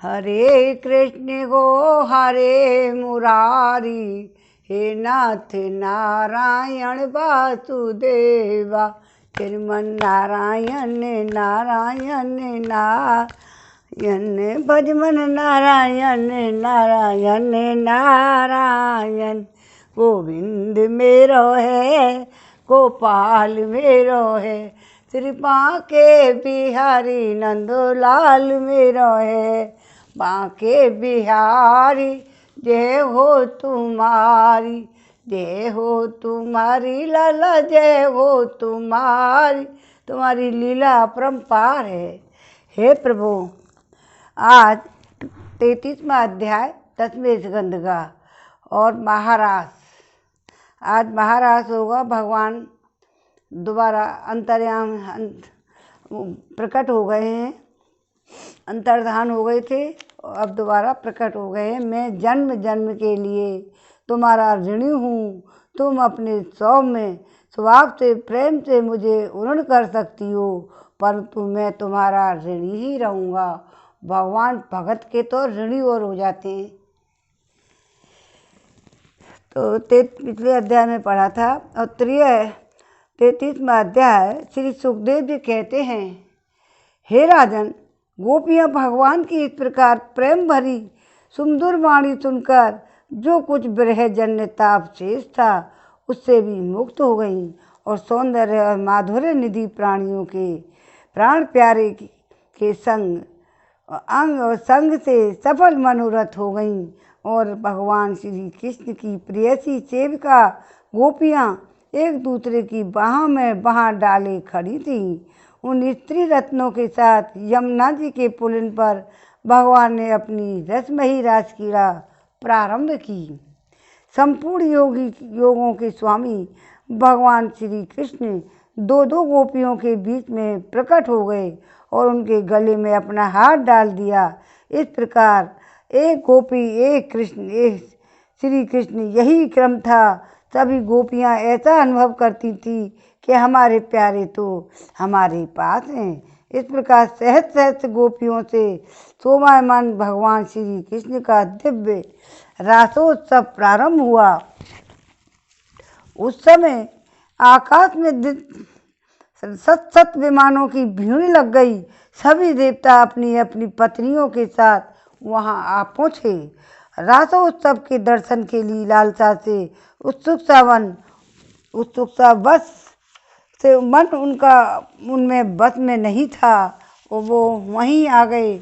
हरे कृष्ण गो हरे मुरारी, हे नाथ नारायण वासुदेवा। श्रीमन नारायण नारायण नारायण, भजमन नारायण नारायण नारायण। गोविंद मेरो है गोपाल मेरो है, श्री बांके बिहारी नंदलाल मेरो है। बांके बिहारी जय हो तुम्हारी, जय हो तुम्हारी लाला, जय हो तुम्हारी, तुम्हारी लीला अपरंपार है। हे प्रभु, आज 33वां अध्याय 10वें स्कंद का और महारास। आज महारास होगा। भगवान दोबारा अंतर्याम प्रकट हो गए हैं, अंतर्धान हो गए थे, अब दोबारा प्रकट हो गए हैं। मैं जन्म जन्म के लिए तुम्हारा ऋणी हूँ। तुम अपने स्वभाव से प्रेम से मुझे उन्नत कर सकती हो, परंतु मैं तुम्हारा ऋणी ही रहूँगा। भगवान भगत के तो ऋणी और हो जाते हैं। तो पिछले अध्याय में पढ़ा था। और 33वां अध्याय श्री सुखदेव जी कहते हैं, हे राजन, गोपियाँ भगवान की इस प्रकार प्रेम भरी सुमधुर वाणी सुनकर जो कुछ विरह जन्य ताप शेष था उससे भी मुक्त हो गईं और सौंदर्य और माधुर्य निधि प्राणियों के प्राण प्यारे के संग अंग और संग से सफल मनोरथ हो गईं। और भगवान श्री कृष्ण की प्रेयसी सेविका गोपियाँ एक दूसरे की बाहों में बाह डाले खड़ी थीं। उन स्त्री रत्नों के साथ यमुना जी के पुलिन पर भगवान ने अपनी रसमयी रासक्रीड़ा प्रारंभ की। संपूर्ण योगों के स्वामी भगवान श्री कृष्ण दो गोपियों के बीच में प्रकट हो गए और उनके गले में अपना हाथ डाल दिया। इस प्रकार एक गोपी एक कृष्ण, एक श्री कृष्ण, यही क्रम था। सभी गोपियाँ ऐसा अनुभव करती थी कि हमारे प्यारे तो हमारे पास हैं। इस प्रकार सहज सहज गोपियों से शोभायमान भगवान श्री कृष्ण का दिव्य रासोत्सव प्रारंभ हुआ। उस समय आकाश में सत विमानों की भीड़ लग गई। सभी देवता अपनी अपनी पत्नियों के साथ वहां आ पहुँचे। रासोत्सव के दर्शन के लिए लालसा से उत्सुकता बस से मन उनका उनमें बस में नहीं था, वो वहीं आ गए।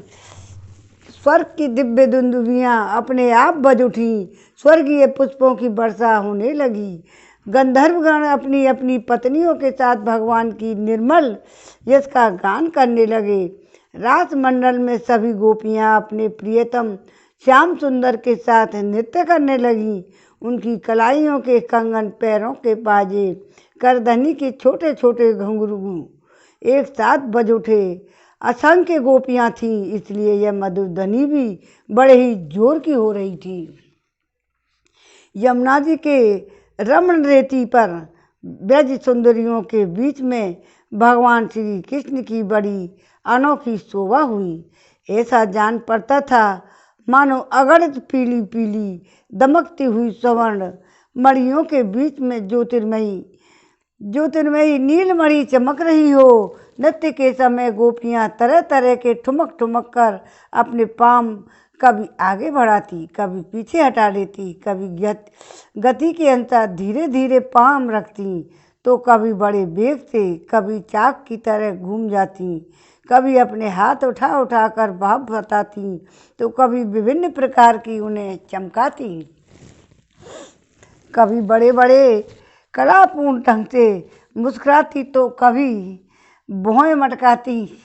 स्वर्ग की दिव्य दुंदुभियाँ अपने आप बज उठीं। स्वर्गीय पुष्पों की वर्षा होने लगी। गंधर्वगण अपनी अपनी पत्नियों के साथ भगवान की निर्मल यश का गान करने लगे। रास मंडल में सभी गोपियाँ अपने प्रियतम श्याम सुंदर के साथ नृत्य करने लगीं। उनकी कलाइयों के कंगन, पैरों के बाजे, करधनी के छोटे छोटे घुंघरू एक साथ बज उठे। असंख्य गोपियाँ थीं, इसलिए यह मधुर ध्वनि भी बड़े ही जोर की हो रही थी। यमुना जी के रमण रेती पर ब्रज सुंदरियों के बीच में भगवान श्री कृष्ण की बड़ी अनोखी शोभा हुई। ऐसा जान पड़ता था मानो अगणित पीली पीली दमकती हुई स्वर्ण मणियों के बीच में ज्योतिर्मयी नीलमणि चमक रही हो। नृत्य के समय गोपियाँ तरह तरह के ठुमक ठुमक कर अपने पाँव कभी आगे बढ़ाती, कभी पीछे हटा देती, कभी गति के अनुसार धीरे धीरे पाँव रखती, तो कभी बड़े वेग से, कभी चाक की तरह घूम जाती, कभी अपने हाथ उठा उठा कर भाव बताती, तो कभी विभिन्न प्रकार की उन्हें चमकाती, कभी बड़े बड़े कलापूर्ण ढंग से मुस्कुराती, तो कभी भौहें मटकाती।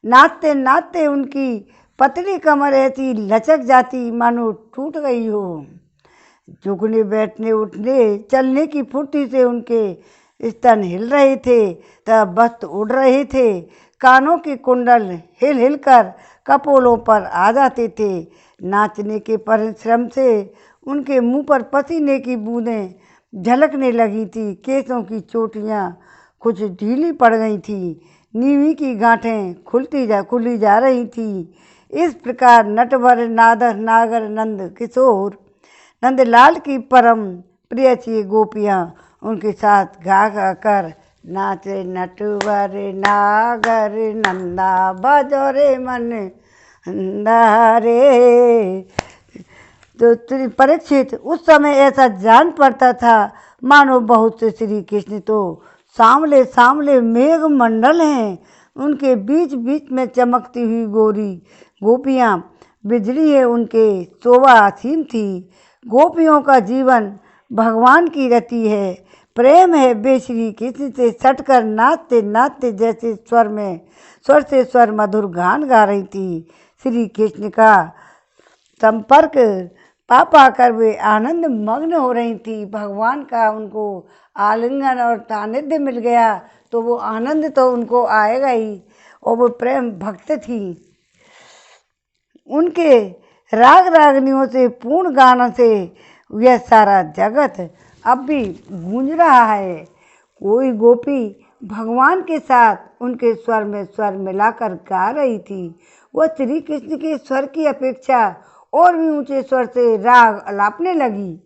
नाचते नाचते उनकी पतली कमर ऐसी लचक जाती मानो टूट गई हो। झुकने, बैठने, उठने, चलने की फुर्ती से उनके स्तन हिल रहे थे तब वस्त्र उड़ रहे थे। कानों के कुंडल हिल हिल कर कपोलों पर आ जाते थे। नाचने के परिश्रम से उनके मुंह पर पसीने की बूंदें झलकने लगी थी। केसों की चोटियाँ कुछ ढीली पड़ गई थी। नीवी की गांठें खुली जा रही थी। इस प्रकार नटवर नादर नागर नंद किशोर नंदलाल की परम प्रिय थी गोपियाँ, उनके साथ गा गा कर नाचे नटवर नागर नंदा बजो रे मन रे। तो परीक्षित उस समय ऐसा जान पड़ता था मानो बहुत से श्री कृष्ण तो सामले सामले मेघ मंडल हैं, उनके बीच बीच में चमकती हुई गोरी गोपियाँ बिजली है उनके शोभा असीम थी। गोपियों का जीवन भगवान की रति है, प्रेम है वे श्री कृष्ण से सटकर नाचते नाचते जैसे स्वर से स्वर मधुर गान गा रही थी। श्री कृष्ण का संपर्क पा पाकर वे आनंद मग्न हो रही थी। भगवान का उनको आलिंगन और सानिध्य मिल गया तो वो आनंद तो उनको आएगा ही, और वो प्रेम भक्त थी। उनके राग रागनियों से पूर्ण गानों से यह सारा जगत अब भी गूंज रहा है। कोई गोपी भगवान के साथ उनके स्वर में स्वर मिलाकर गा रही थी। वह श्री कृष्ण के स्वर की अपेक्षा और भी ऊंचे स्वर से राग अलापने लगी।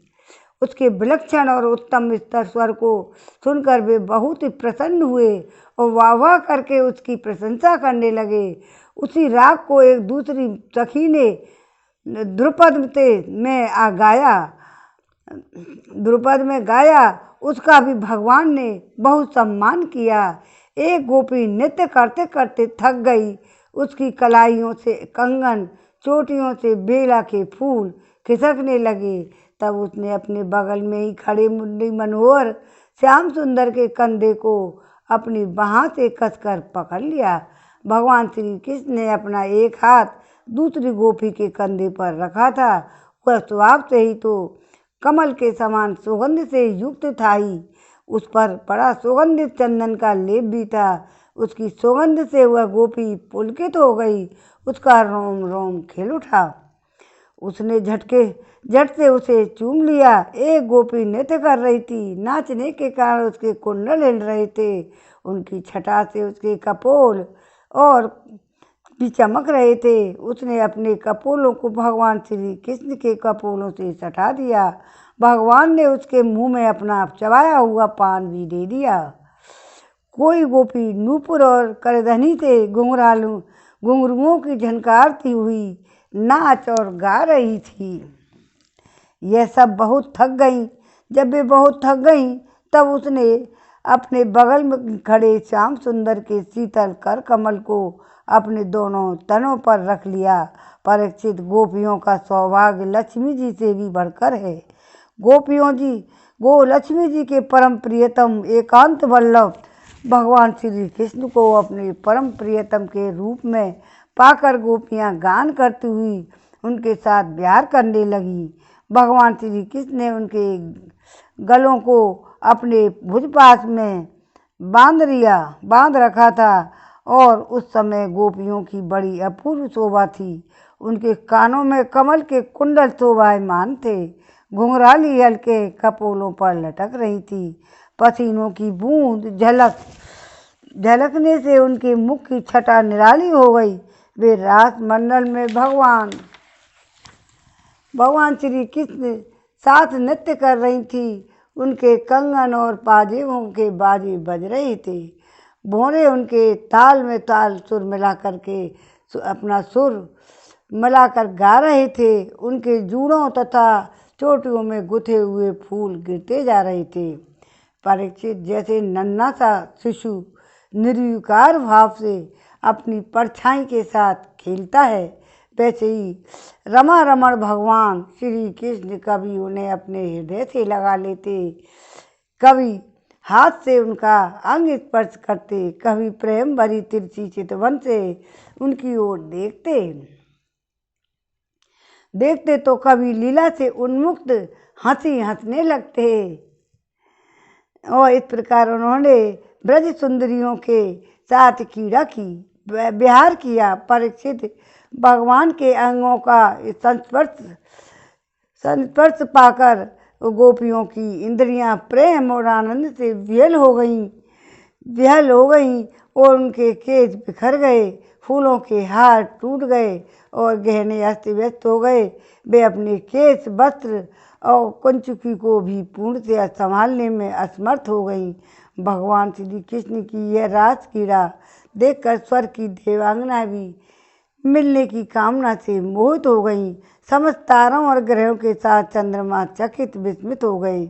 उसके विलक्षण और उत्तम स्तर स्वर को सुनकर वे बहुत ही प्रसन्न हुए और वाह वाह करके उसकी प्रशंसा करने लगे। उसी राग को एक दूसरी सखी ने द्रुपद में गाया, उसका भी भगवान ने बहुत सम्मान किया। एक गोपी नृत्य करते करते थक गई, उसकी कलाइयों से कंगन चोटियों से बेला के फूल खिसकने लगे। तब उसने अपने बगल में ही खड़े मुरली मनोहर श्याम सुंदर के कंधे को अपनी बाह से कसकर पकड़ लिया। भगवान श्री कृष्ण ने अपना एक हाथ दूसरी गोपी के कंधे पर रखा था। वह स्वभाव से ही तो कमल के समान सुगंध से युक्त था ही, उस पर बड़ा सुगंधित चंदन का लेप भी था। उसकी सुगंध से वह गोपी पुलकित हो गई, उसका रोम रोम खिल उठा। उसने झट से उसे चूम लिया। एक गोपी नृत्य कर रही थी, नाचने के कारण उसके कुंडल हिल रहे थे, उनकी छटा से उसके कपोल और भी चमक रहे थे। उसने अपने कपोलों को भगवान श्री कृष्ण के कपोलों से सटा दिया। भगवान ने उसके मुंह में अपना चबाया हुआ पान भी दे दिया। कोई गोपी नूपुर और करधनी से घुंघरुओं की झनकारती हुई नाच और गा रही थी। यह सब बहुत थक गईं। जब वे बहुत थक गईं तब उसने अपने बगल में खड़े श्याम सुंदर के शीतल कर कमल को अपने दोनों तनों पर रख लिया। परीक्षित, गोपियों का सौभाग्य लक्ष्मी जी से भी बढ़कर है। लक्ष्मी जी के परम प्रियतम एकांत वल्लभ भगवान श्री कृष्ण को अपने परम प्रियतम के रूप में पाकर गोपियां गान करती हुई उनके साथ प्यार करने लगी। भगवान श्री कृष्ण ने उनके गलों को अपने भुजपास में बांध रखा था और उस समय गोपियों की बड़ी अपूर्व शोभा थी। उनके कानों में कमल के कुंडल शोभायमान थे, घुंघराली हल्के कपोलों पर लटक रही थी। पसीनों की बूंद झलकने से उनके मुख की छटा निराली हो गई। वे रास मंडल में भगवान श्री कृष्ण साथ नृत्य कर रही थी। उनके कंगन और पाजेबों के बाजे बज रहे थे। भौरे उनके ताल में ताल अपना सुर मिलाकर गा रहे थे। उनके जूड़ों तथा चोटियों में गुथे हुए फूल गिरते जा रहे थे। परीक्षित, जैसे नन्हा सा शिशु निर्विकार भाव से अपनी परछाई के साथ खेलता है, वैसे ही रमण भगवान श्री कृष्ण कभी उन्हें अपने हृदय से लगा लेते, कभी हाथ से उनका अंग स्पर्श करते, कभी प्रेम भरी तिरछी चितवन से उनकी ओर देखते तो कभी लीला से उन्मुक्त हंसी हंसने लगते। और इस प्रकार उन्होंने ब्रज सुंदरियों के साथ क्रीड़ा की, विहार किया। परीक्षित, भगवान के अंगों का संस्पर्श पाकर गोपियों की इंद्रियां प्रेम और आनंद से विहल हो गईं और उनके केश बिखर गए, फूलों के हार टूट गए और गहने अस्त व्यस्त हो गए। वे अपने केश, वस्त्र और कंचुकी को भी पूर्णतया संभालने में असमर्थ हो गई। भगवान श्री कृष्ण की यह रास क्रीड़ा देखकर स्वर्ग की देवांगना भी मिलने की कामना से मोहित हो गईं। समस्त तारों और ग्रहों के साथ चंद्रमा चकित विस्मित हो गए।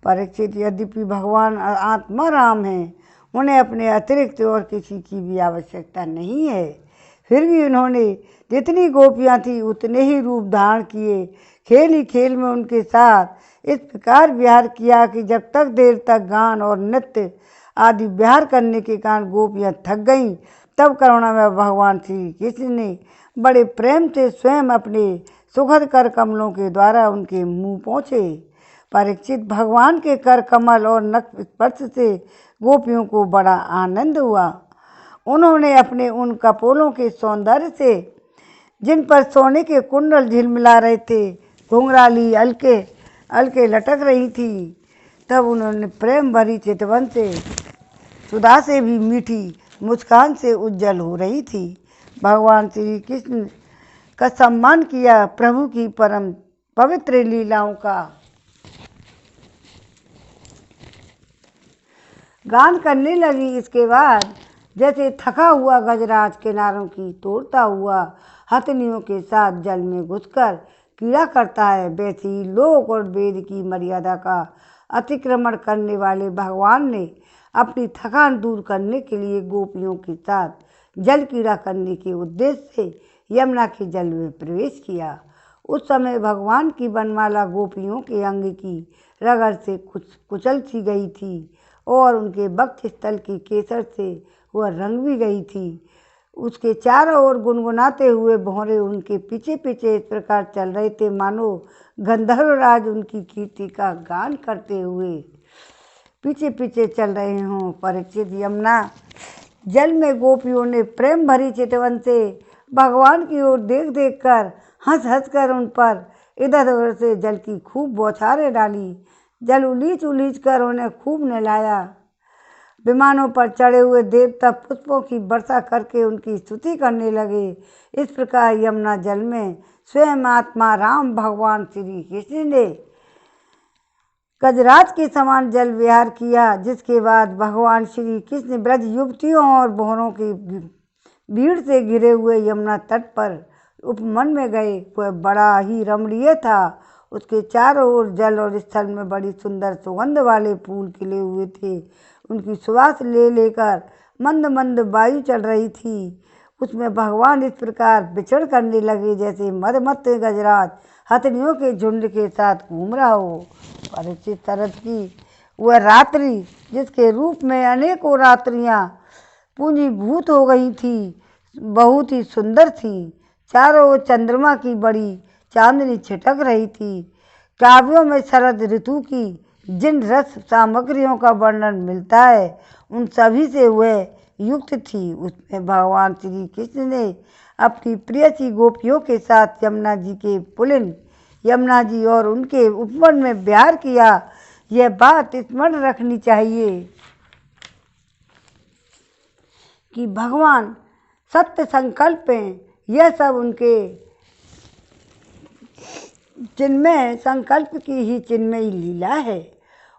परीक्षित, यद्यपि भगवान आत्मा राम हैं, उन्हें अपने अतिरिक्त और किसी की भी आवश्यकता नहीं है, फिर भी उन्होंने जितनी गोपियाँ थीं उतने ही रूप धारण किए। खेल ही खेल में उनके साथ इस प्रकार विहार किया कि जब तक देर तक गान और नृत्य आदि विहार करने के कारण गोपियाँ थक गईं, तब करुणामय भगवान श्री कृष्ण ने बड़े प्रेम से स्वयं अपने सुखद कर कमलों के द्वारा उनके मुंह पहुँचे। परीक्षित, भगवान के कर कमल और नख स्पर्श से गोपियों को बड़ा आनंद हुआ। उन्होंने अपने उन कपोलों के सौंदर्य से, जिन पर सोने के कुंडल झिलमिला रहे थे, घुंघराली अलके लटक रही थी, तब उन्होंने प्रेम भरी चितवन से, सुधा से भी मीठी मुस्कान से उज्जवल हो रही थी। भगवान श्री कृष्ण का सम्मान किया। प्रभु की परम पवित्र लीलाओं का गान करने लगी। इसके बाद जैसे थका हुआ गजराज किनारों की तोड़ता हुआ हथनियों के साथ जल में घुसकर कीड़ा करता है, वैसे ही लोक और वेद की मर्यादा का अतिक्रमण करने वाले भगवान ने अपनी थकान दूर करने के लिए गोपियों के साथ जल कीड़ा करने के उद्देश्य से यमुना के जल में प्रवेश किया। उस समय भगवान की वनमाला गोपियों के अंग की रगड़ से कुचल सी गई थी और उनके वक्ष स्थल की केसर से वह रंग भी गई थी। उसके चारों ओर गुनगुनाते हुए भौरे उनके पीछे पीछे इस प्रकार चल रहे थे मानो गंधर्वराज उनकी कीर्ति का गान करते हुए पीछे पीछे चल रहे हों। परीक्षित, यमुना जल में गोपियों ने प्रेम भरी चितवन से भगवान की ओर देख देख कर हंस कर उन पर इधर उधर से जल की खूब बौछारें डाली। जल उलीच उलीच कर उन्हें खूब नहलाया। विमानों पर चढ़े हुए देवता पुष्पों की वर्षा करके उनकी स्तुति करने लगे। इस प्रकार यमुना जल में स्वयं आत्मा राम भगवान श्री कृष्ण ने गजराज के समान जल विहार किया। जिसके बाद भगवान श्री कृष्ण ब्रज युवतियों और भौरों की भीड़ से घिरे हुए यमुना तट पर उपवन में गए। वह बड़ा ही रमणीय था। उसके चारों ओर जल और स्थल में बड़ी सुंदर सुगंध वाले फूल खिले हुए थे। उनकी सुवास ले लेकर मंद मंद वायु चल रही थी। उसमें भगवान इस प्रकार विचरण करने लगे जैसे मदमस्त गजराज हथनियों के झुंड के साथ घूम रहा हो। परीक्षित, शरद की वह रात्रि, जिसके रूप में अनेकों रात्रियां पूंजीभूत हो गई थी, बहुत ही सुंदर थी। चारों ओर चंद्रमा की बड़ी चांदनी छिटक रही थी। काव्यों में शरद ऋतु की जिन रस सामग्रियों का वर्णन मिलता है, उन सभी से वह युक्त थी। उसमें भगवान श्री कृष्ण ने अपनी प्रियसी गोपियों के साथ यमुना जी के पुलिन यमुना जी और उनके उपवन में विहार किया। यह बात स्मरण रखनी चाहिए कि भगवान सत्य संकल्प हैं। यह सब उनके चिन्मय संकल्प की ही चिन्मयी लीला है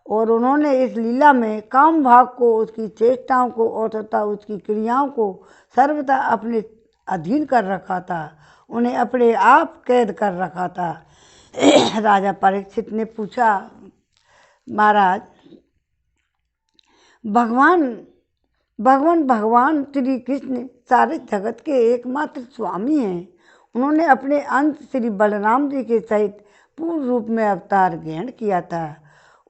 और उन्होंने इस लीला में काम भाग को, उसकी चेष्टाओं को और तथा उसकी क्रियाओं को सर्वदा अपने अधीन कर रखा था, उन्हें अपने आप कैद कर रखा था। राजा परीक्षित ने पूछा, महाराज, भगवान श्री कृष्ण सारे जगत के एकमात्र स्वामी हैं। उन्होंने अपने अंत श्री बलराम जी के सहित पूर्ण रूप में अवतार ग्रहण किया था।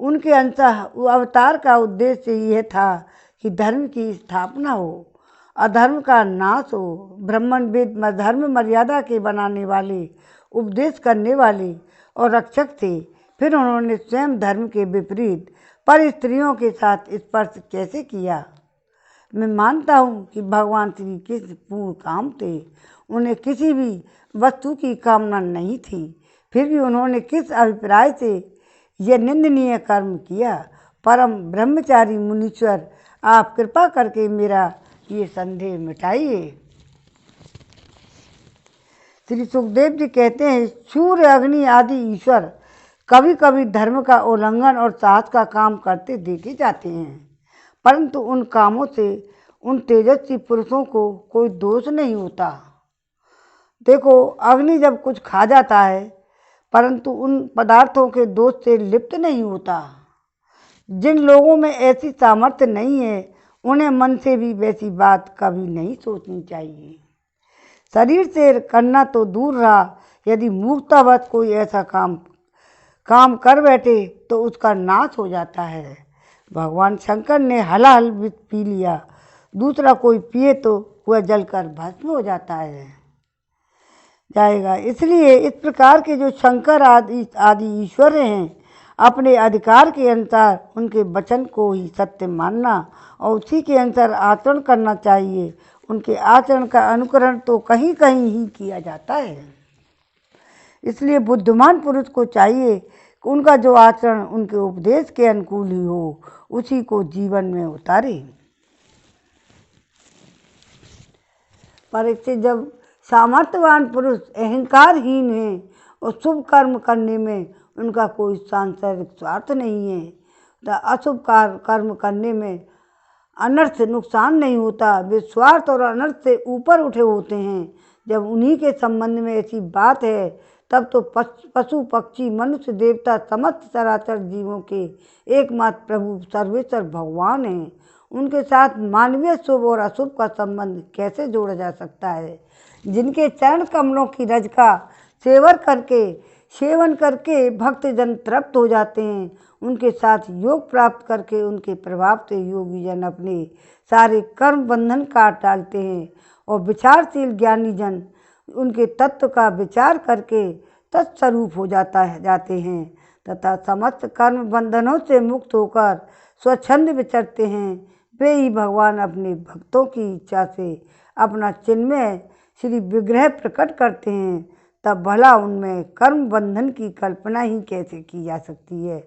उनके अवतार का उद्देश्य यह था कि धर्म की स्थापना हो, अधर्म का नाश हो। ब्राह्मणवेद धर्म मर्यादा के बनाने वाले, उपदेश करने वाले और रक्षक थे। फिर उन्होंने स्वयं धर्म के विपरीत पर स्त्रियों के साथ स्पर्श कैसे किया? मैं मानता हूँ कि भगवान श्री कृष्ण पूर्ण काम थे। उन्हें किसी भी वस्तु की कामना नहीं थी। फिर भी उन्होंने किस अभिप्राय से यह निंदनीय कर्म किया? परम ब्रह्मचारी मुनीश्वर, आप कृपा करके मेरा ये संदेह मिटाइए। श्री सुखदेव जी कहते हैं, सूर्य, अग्नि आदि ईश्वर कभी कभी धर्म का उल्लंघन और साहस का काम करते देखे जाते हैं, परंतु उन कामों से उन तेजस्वी पुरुषों को कोई दोष नहीं होता। देखो, अग्नि जब कुछ खा जाता है परंतु उन पदार्थों के दोष से लिप्त नहीं होता। जिन लोगों में ऐसी सामर्थ्य नहीं है उन्हें मन से भी वैसी बात कभी नहीं सोचनी चाहिए। शरीर से करना तो दूर रहा, यदि मूर्खतावश कोई ऐसा काम कर बैठे तो उसका नाश हो जाता है। भगवान शंकर ने हलाहल विष पी लिया, दूसरा कोई पिए तो वह जलकर भस्म हो जाएगा। इसलिए इस प्रकार के जो शंकर आदि ईश्वर हैं, अपने अधिकार के अनुसार उनके वचन को ही सत्य मानना और उसी के अनुसार आचरण करना चाहिए। उनके आचरण का अनुकरण तो कहीं कहीं ही किया जाता है। इसलिए बुद्धिमान पुरुष को चाहिए कि उनका जो आचरण उनके उपदेश के अनुकूल ही हो, उसी को जीवन में उतारे। पर इससे जब सामर्थ्यवान पुरुष अहंकारहीन है और शुभ कर्म करने में उनका कोई सांसारिक स्वार्थ नहीं है, तो अशुभ कर्म करने में अनर्थ नुकसान नहीं होता। वे स्वार्थ और अनर्थ से ऊपर उठे होते हैं। जब उन्हीं के संबंध में ऐसी बात है तब तो पशु पक्षी मनुष्य देवता समस्त चराचर जीवों के एकमात्र प्रभु सर्वेश्वर भगवान हैं। उनके साथ मानवीय शुभ और अशुभ का संबंध कैसे जोड़ा जा सकता है? जिनके चरण कमलों की रज का सेवन करके भक्तजन तृप्त हो जाते हैं, उनके साथ योग प्राप्त करके उनके प्रभाव से योगी जन अपने सारे कर्म बंधन काट डालते हैं और विचारशील ज्ञानी जन उनके तत्व का विचार करके तत्स्वरूप हो जाते हैं तथा समस्त कर्म बंधनों से मुक्त होकर स्वच्छंद विचरते हैं। वे ही भगवान अपने भक्तों की इच्छा से अपना चिन्मय श्री विग्रह प्रकट करते हैं, तब भला उनमें कर्म बंधन की कल्पना ही कैसे की जा सकती है।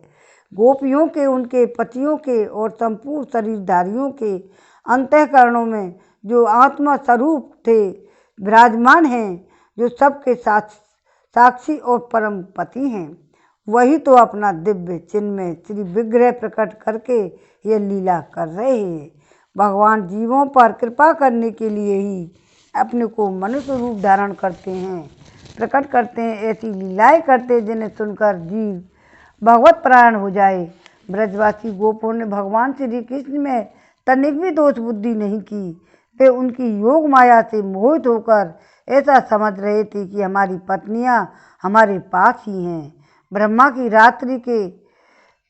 गोपियों के, उनके पतियों के और संपूर्ण शरीरधारियों के अंतःकरणों में जो आत्मा स्वरूप थे विराजमान हैं, जो सबके साक्षी और परम पति हैं, वही तो अपना दिव्य चिन्मय श्री विग्रह प्रकट करके ये लीला कर रहे हैं। भगवान जीवों पर कृपा करने के लिए ही अपने को मनुष्य रूप धारण करते हैं, प्रकट करते हैं, ऐसी लीलाएं करते जिन्हें सुनकर जीव भगवत प्राण हो जाए। ब्रजवासी गोपों ने भगवान श्री कृष्ण में तनिक भी दोष बुद्धि नहीं की। वे उनकी योग माया से मोहित होकर ऐसा समझ रहे थे कि हमारी पत्नियां हमारे पास ही हैं। ब्रह्मा की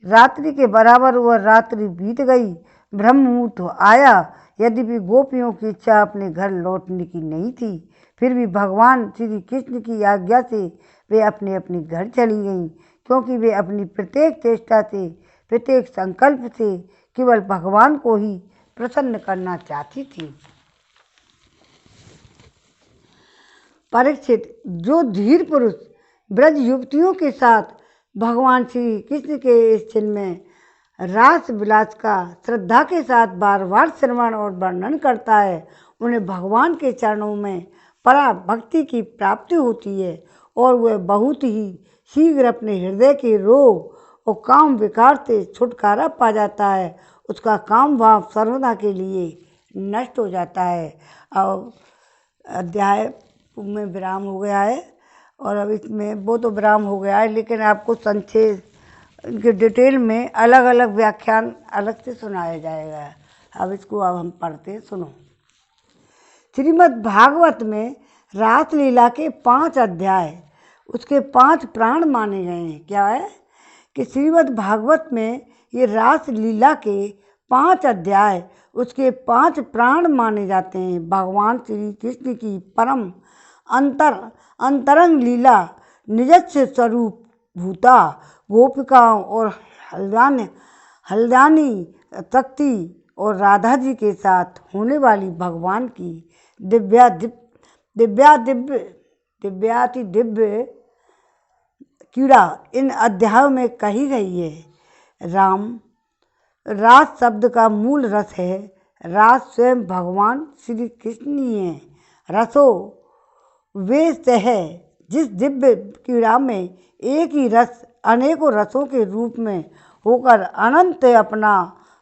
रात्रि के बराबर वह रात्रि बीत गई, ब्रह्म मुहूर्त आया। यद्यपि गोपियों की इच्छा अपने घर लौटने की नहीं थी, फिर भी भगवान श्री कृष्ण की आज्ञा से वे अपने अपने घर चली गईं, क्योंकि वे अपनी प्रत्येक चेष्टा से, प्रत्येक संकल्प से केवल भगवान को ही प्रसन्न करना चाहती थी। परीक्षित, जो धीर पुरुष ब्रज युवतियों के साथ भगवान श्री कृष्ण के इस चिन्मय रास विलास का श्रद्धा के साथ बार बार श्रवण और वर्णन करता है, उन्हें भगवान के चरणों में परा भक्ति की प्राप्ति होती है और वह बहुत ही शीघ्र अपने हृदय के रोग और काम विकार से छुटकारा पा जाता है। उसका काम भाव सर्वदा के लिए नष्ट हो जाता है। और अध्याय में विराम हो गया है और अब इसमें वो तो विराम हो गया है, लेकिन आपको संक्षेप इनके डिटेल में अलग अलग व्याख्यान अलग से सुनाया जाएगा। अब हम पढ़ते हैं, सुनो। श्रीमद् भागवत में रास लीला के 5 अध्याय, उसके 5 प्राण माने गए हैं। क्या है कि श्रीमद् भागवत में ये रास लीला के 5 अध्याय, उसके 5 प्राण माने जाते हैं। भगवान श्री कृष्ण की परम अंतरंग लीला निजस्व स्वरूप भूता गोपिकाओं और हल्दानी शक्ति और राधा जी के साथ होने वाली भगवान की दिव्याति दिव्य क्रीड़ा इन अध्यायों में कही गई है। रास शब्द का मूल रस है। रास स्वयं भगवान श्री कृष्ण ही हैं। रसो वे सह जिस दिव्य क्रीड़ा में एक ही रस अनेकों रसों के रूप में होकर अनंत अपना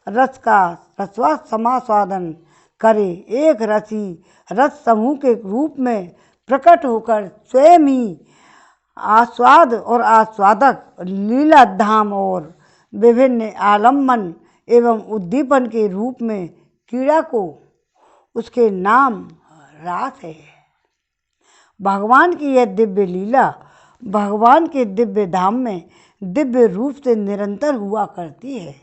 रस का रसवास समास्वादन करे, एक रसी रस समूह के रूप में प्रकट होकर स्वयं ही आस्वाद और आस्वादक लीला धाम और विभिन्न आलम्बन एवं उद्दीपन के रूप में क्रीड़ा को उसके नाम रास है। भगवान की यह दिव्य लीला भगवान के दिव्य धाम में दिव्य रूप से निरंतर हुआ करती है,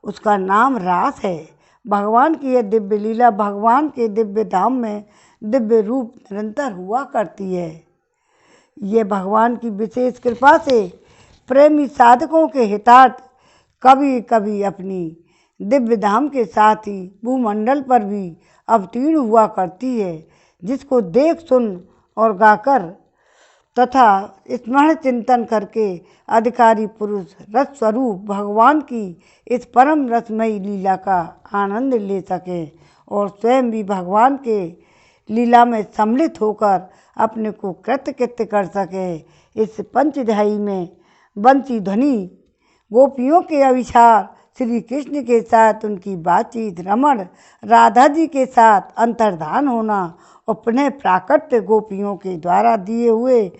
उसका नाम रास है। भगवान की यह दिव्य लीला भगवान के दिव्य धाम में दिव्य रूप निरंतर हुआ करती है। ये भगवान की विशेष कृपा से प्रेमी साधकों के हितार्थ कभी कभी अपनी दिव्य धाम के साथ ही भूमंडल पर भी अवतीर्ण हुआ करती है, जिसको देख सुन और गाकर तथा स्मरण चिंतन करके अधिकारी पुरुष रस स्वरूप भगवान की इस परम रसमयी लीला का आनंद ले सके और स्वयं भी भगवान के लीला में सम्मिलित होकर अपने को कृतकृत्य कर सके। इस पंचध्यायी में बंसी ध्वनि, गोपियों के अविचार, श्री कृष्ण के साथ उनकी बातचीत, रमण राधा जी के साथ अंतर्धान होना और पुनः प्राकट्य गोपियों के द्वारा दिए हुए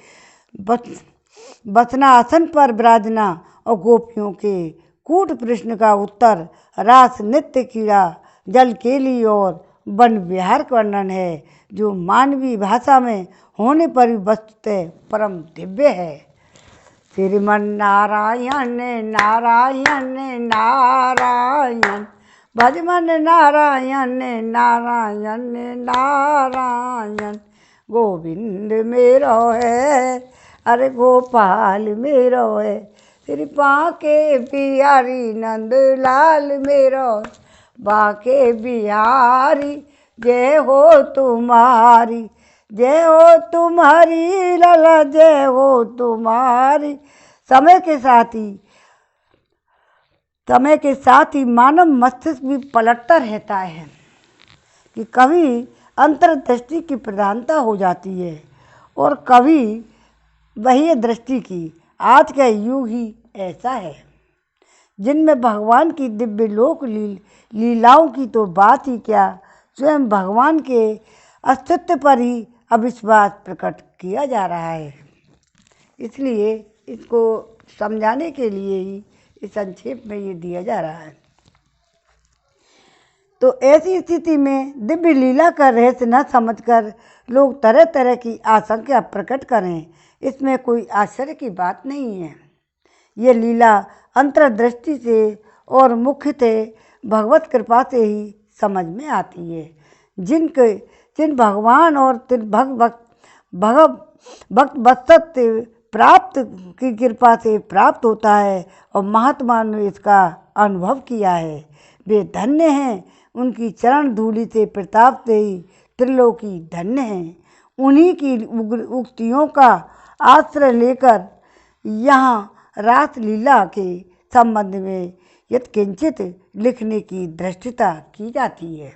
बसनासन पर विराजना और गोपियों के कूट प्रश्न का उत्तर, रास नृत्य क्रीड़ा, जल केली और वन विहार का वर्णन है, जो मानवीय भाषा में होने पर भी वस्तुतः परम दिव्य है। श्रीमन नारायण नारायण नारायण, भजमन नारायण नारायण नारायण, गोविंद मेरो है, अरे गोपाल मेरो है, श्री बांके बिहारी नंदलाल मेरो, बांके बिहारी जय हो तुम्हारी, जय हो तुम्हारी लाला, जय हो तुम्हारी। समय के साथ ही मानव मस्तिष्क भी पलटता रहता है कि कभी अंतर्दृष्टि की प्रधानता हो जाती है और कभी बाह्य दृष्टि की। आज का युग ही ऐसा है, जिनमें भगवान की दिव्य लोक लीलाओं की तो बात ही क्या, स्वयं भगवान के अस्तित्व पर ही अविश्वास प्रकट किया जा रहा है। इसलिए इसको समझाने के लिए ही इस संक्षेप में ये दिया जा रहा है। तो ऐसी स्थिति में दिव्य लीला का रहस्य न समझकर लोग तरह तरह की आशंका प्रकट करें, इसमें कोई आश्चर्य की बात नहीं है। ये लीला अंतर्दृष्टि से और मुख्यतः भगवत कृपा से ही समझ में आती है। जिन भगवान और भक्त वत्सत्व प्राप्त की कृपा से प्राप्त होता है और महात्मा ने इसका अनुभव किया है, वे धन्य हैं। उनकी चरण धूलि से प्रताप से ही त्रिलोकी धन्य हैं। उन्हीं की उक्तियों का आश्रय लेकर यहाँ रास लीला के संबंध में यत्किंचित लिखने की दृष्टता की जाती है।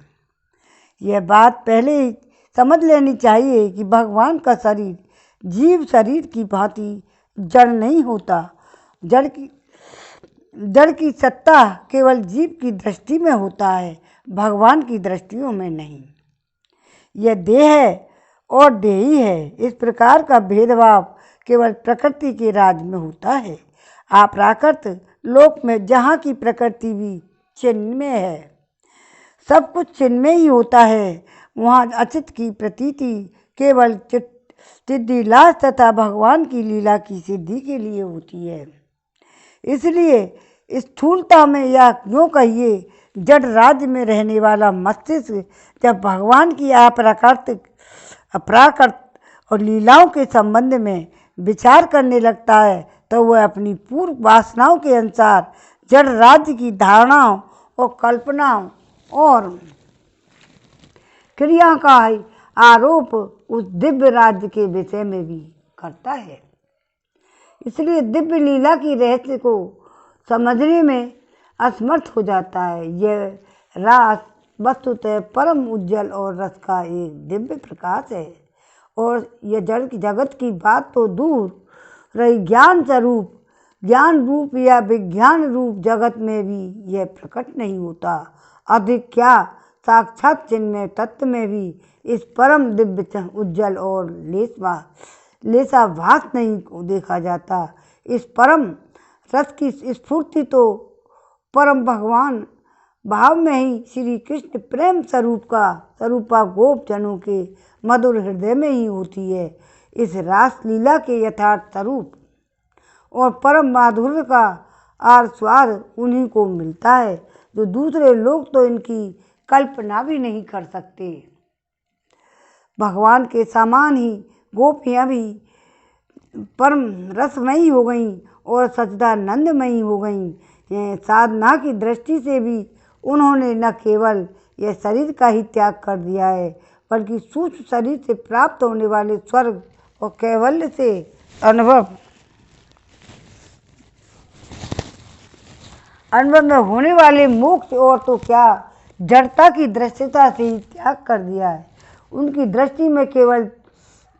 यह बात पहले ही समझ लेनी चाहिए कि भगवान का शरीर जीव शरीर की भांति जड़ नहीं होता। जड़ की सत्ता केवल जीव की दृष्टि में होता है, भगवान की दृष्टियों में नहीं। यह देह है और देही है, इस प्रकार का भेदभाव केवल प्रकृति के राज में होता है। अप्राकृत लोक में जहाँ की प्रकृति भी चिन्मय है, सब कुछ चिन्मय ही होता है, वहाँ अचित की प्रतीति केवल सिद्धिलास तथा भगवान की लीला की सिद्धि के लिए होती है। इसलिए स्थूलता में या यूँ कहिए जड़ राज्य में रहने वाला मस्तिष्क जब भगवान की अपराकृत और लीलाओं के संबंध में विचार करने लगता है, तो वह अपनी पूर्व वासनाओं के अनुसार जड़ राज्य की धारणाओं और कल्पनाओं और क्रिया का आरोप उस दिव्य राज्य के विषय में भी करता है। इसलिए दिव्य लीला की रहस्य को समझने में असमर्थ हो जाता है। यह रास वस्तुतः परम उज्जवल और रस का एक दिव्य प्रकाश है और यह जड़ जगत की बात तो दूर रही, ज्ञान स्वरूप ज्ञान रूप या विज्ञान रूप जगत में भी यह प्रकट नहीं होता। अधिक क्या, साक्षात चिन्मय तत्व में भी इस परम दिव्य उज्जवल और लेसा भास नहीं देखा जाता। इस परम रस की स्फूर्ति तो परम भगवान भाव में ही श्री कृष्ण प्रेम स्वरूपा गोप जनों के मधुर हृदय में ही होती है। इस रास लीला के यथार्थ स्वरूप और परम माधुर्य का आस्वाद उन्हीं को मिलता है, जो दूसरे लोग तो इनकी कल्पना भी नहीं कर सकते। भगवान के समान ही गोपियाँ भी परम रसमयी हो गईं और सच्चिदानंदमयी हो गईं। साधना की दृष्टि से भी उन्होंने न केवल यह शरीर का ही त्याग कर दिया है, बल्कि सूक्ष्म शरीर से प्राप्त होने वाले स्वर्ग और कैवल्य से अनुभव में होने वाले मोक्ष और तो क्या जड़ता की दृष्टता से ही त्याग कर दिया है। उनकी दृष्टि में केवल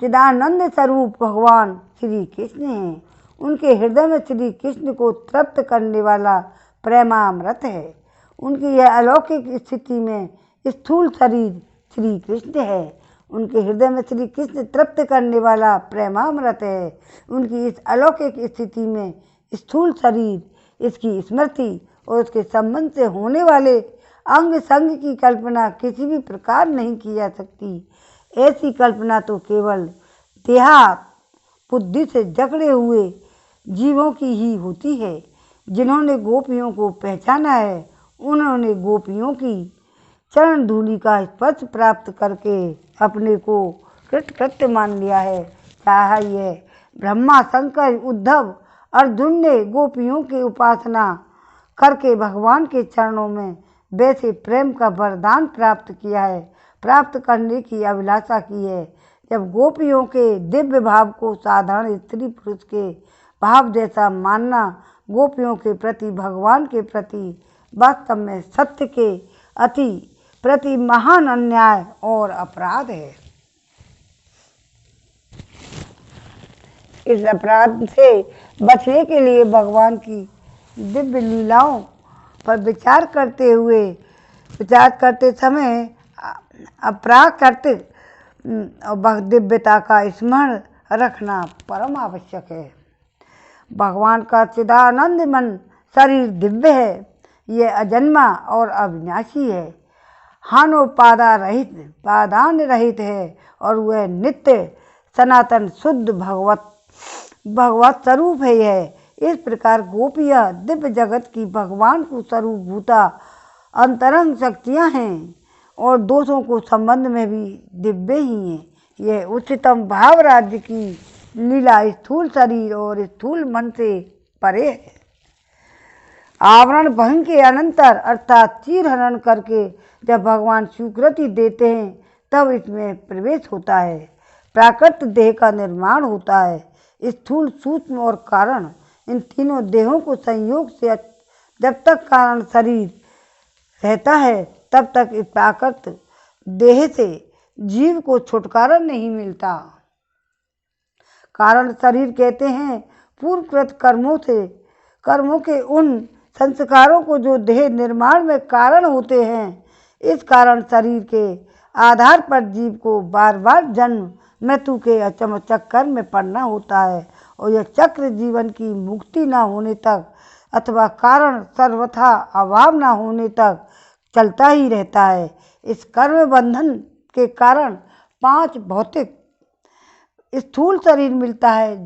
चिदानंद स्वरूप भगवान श्री कृष्ण हैं। उनके हृदय में श्री कृष्ण को तृप्त करने वाला प्रेमामृत है। उनकी यह अलौकिक स्थिति में स्थूल शरीर श्री कृष्ण है। उनके हृदय में श्री कृष्ण तृप्त करने वाला प्रेमामृत है। उनकी इस अलौकिक स्थिति में स्थूल शरीर, इसकी स्मृति और उसके संबंध से होने वाले अंग संग की कल्पना किसी भी प्रकार नहीं की जा सकती। ऐसी कल्पना तो केवल देहात बुद्धि से जकड़े हुए जीवों की ही होती है। जिन्होंने गोपियों को पहचाना है, उन्होंने गोपियों की चरण धूलि का स्पर्श प्राप्त करके अपने को कृतकृत्य मान लिया है। चाहे यह ब्रह्मा, शंकर, उद्धव, अर्जुन ने गोपियों की उपासना करके भगवान के चरणों में वैसे प्रेम का वरदान प्राप्त किया है, प्राप्त करने की अभिलाषा की है। जब गोपियों के दिव्य भाव को साधारण स्त्री पुरुष के भाव जैसा मानना गोपियों के प्रति, भगवान के प्रति वास्तव में सत्य के अति प्रति महान अन्याय और अपराध है। इस अपराध से बचने के लिए भगवान की दिव्य लीलाओं पर विचार करते समय अपराकृत दिव्यता का स्मरण रखना परम आवश्यक है। भगवान का चिदानंद मन शरीर दिव्य है। यह अजन्मा और अविनाशी है, पादान रहित है और वह नित्य सनातन शुद्ध भगवत स्वरूप है। यह इस प्रकार गोपियाँ दिव्य जगत की भगवान को स्वरूपभूता अंतरंग शक्तियाँ हैं और दोषों को संबंध में भी दिव्य ही हैं। यह उच्चतम भाव राज्य की लीला स्थूल शरीर और स्थूल मन से परे है। आवरण भंग के अनंतर अर्थात चीरहरण करके जब भगवान स्वीकृति देते हैं, तब इसमें प्रवेश होता है, प्राकृत देह का निर्माण होता है। स्थूल, सूक्ष्म और कारण, इन तीनों देहों को संयोग से जब तक कारण शरीर रहता है, तब तक इस प्राकृत देह से जीव को छुटकारा नहीं मिलता। कारण शरीर कहते हैं पूर्वकृत कर्मों के उन संस्कारों को जो देह निर्माण में कारण होते हैं। इस कारण शरीर के आधार पर जीव को बार बार जन्म मृत्यु के अचम चक्कर में पड़ना होता है और यह चक्र जीवन की मुक्ति न होने तक अथवा कारण सर्वथा अभाव न होने तक चलता ही रहता है। इस कर्म बंधन के कारण 5 भौतिक स्थूल शरीर मिलता है,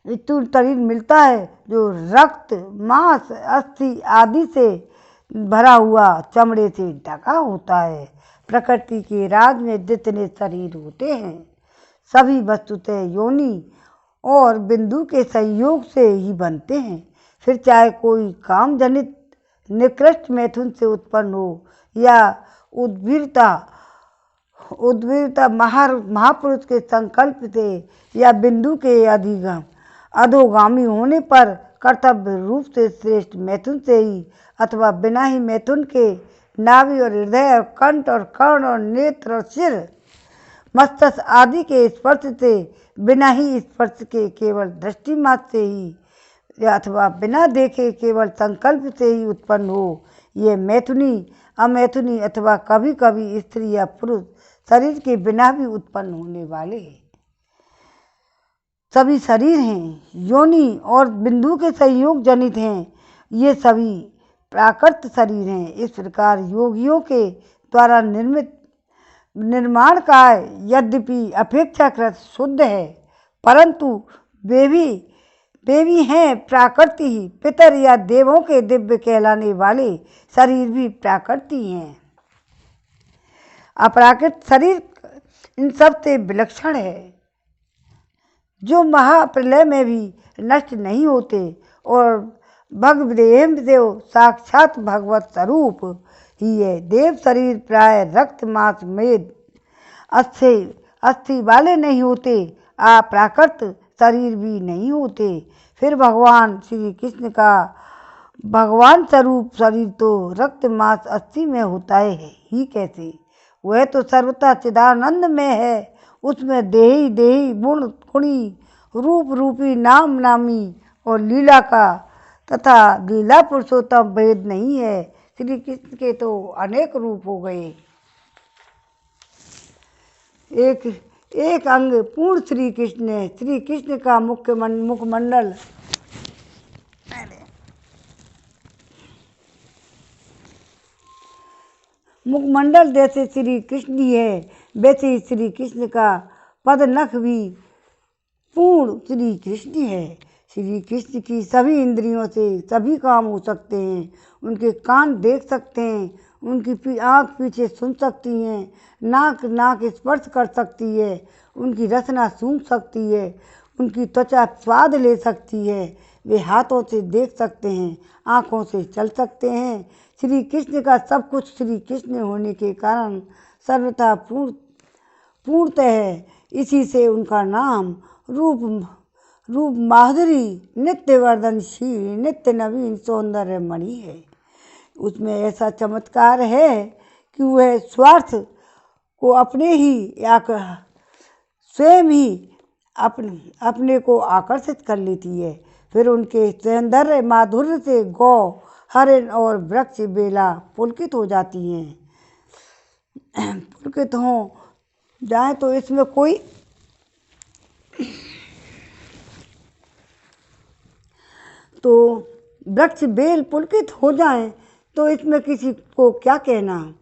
स्थूल शरीर मिलता है जो रक्त, मांस, अस्थि आदि से भरा हुआ चमड़े से ढका होता है। प्रकृति के राज में जितने शरीर होते हैं, सभी वस्तुतः योनि और बिंदु के संयोग से ही बनते हैं। फिर चाहे कोई काम जनित निकृष्ट मैथुन से उत्पन्न हो या उद्वीरता महापुरुष के संकल्प से या बिंदु के अधोगामी होने पर कर्तव्य रूप से श्रेष्ठ मैथुन से ही अथवा बिना ही मैथुन के नाभि और हृदय और कंठ और कर्ण और नेत्र और सिर मस्तक आदि के स्पर्श से बिना ही स्पर्श के केवल दृष्टि मात्र से ही अथवा बिना देखे केवल संकल्प से ही उत्पन्न हो, ये मैथुनी अमैथुनी अथवा कभी कभी स्त्री या पुरुष शरीर के बिना भी उत्पन्न होने वाले सभी शरीर हैं, योनि और बिंदु के संयोग जनित हैं। ये सभी प्राकृत शरीर हैं। इस प्रकार योगियों के द्वारा निर्माण काय यद्यपि अपेक्षाकृत शुद्ध है, परंतु वे भी हैं प्राकृति ही। पितर या देवों के दिव्य कहलाने वाले शरीर भी प्राकृति हैं। अपराकृत शरीर इन सब से विलक्षण है, जो महाप्रलय में भी नष्ट नहीं होते और भगदेव साक्षात भगवत स्वरूप ही है। देव शरीर प्राय रक्त मांस मेद अस्थि वाले नहीं होते, अप्राकृत शरीर भी नहीं होते। फिर भगवान श्री कृष्ण का भगवान स्वरूप शरीर तो रक्त मांस अस्थि में होता है ही कैसे? वह तो सर्वथा चिदानंद में है। उसमें देही देही गुण गुणी रूप रूपी नाम नामी और लीला का तथा लीला पुरुषोत्तम भेद नहीं है। श्री कृष्ण के तो अनेक रूप हो गए। एक अंग पूर्ण श्री कृष्ण है। श्री कृष्ण का मुखमंडल मुखमंडल जैसे श्री कृष्ण ही है, वैसे ही श्री कृष्ण का पद नख भी पूर्ण श्री कृष्ण है। श्री कृष्ण की सभी इंद्रियों से सभी काम हो सकते हैं। उनके कान देख सकते हैं, उनकी आँख पीछे सुन सकती हैं, नाक स्पर्श कर सकती है, उनकी रसना सूंघ सकती है, उनकी त्वचा स्वाद ले सकती है, वे हाथों से देख सकते हैं, आँखों से चल सकते हैं। श्री कृष्ण का सब कुछ श्री कृष्ण होने के कारण सर्वथा पूर्णतः है। इसी से उनका नाम रूप माधुरी नित्य वर्धनशील नित्य नवीन सौंदर्य मणि है। उसमें ऐसा चमत्कार है कि वह स्वार्थ को अपने ही या स्वयं ही अपने को आकर्षित कर लेती है। फिर उनके सौंदर्य माधुर्य से गौ हरिण और वृक्ष बेला पुलकित हो जाती हैं। पुलकित हो जाए तो इसमें कोई तो वृक्ष बेल पुलकित हो जाएं तो इसमें किसी को क्या कहना।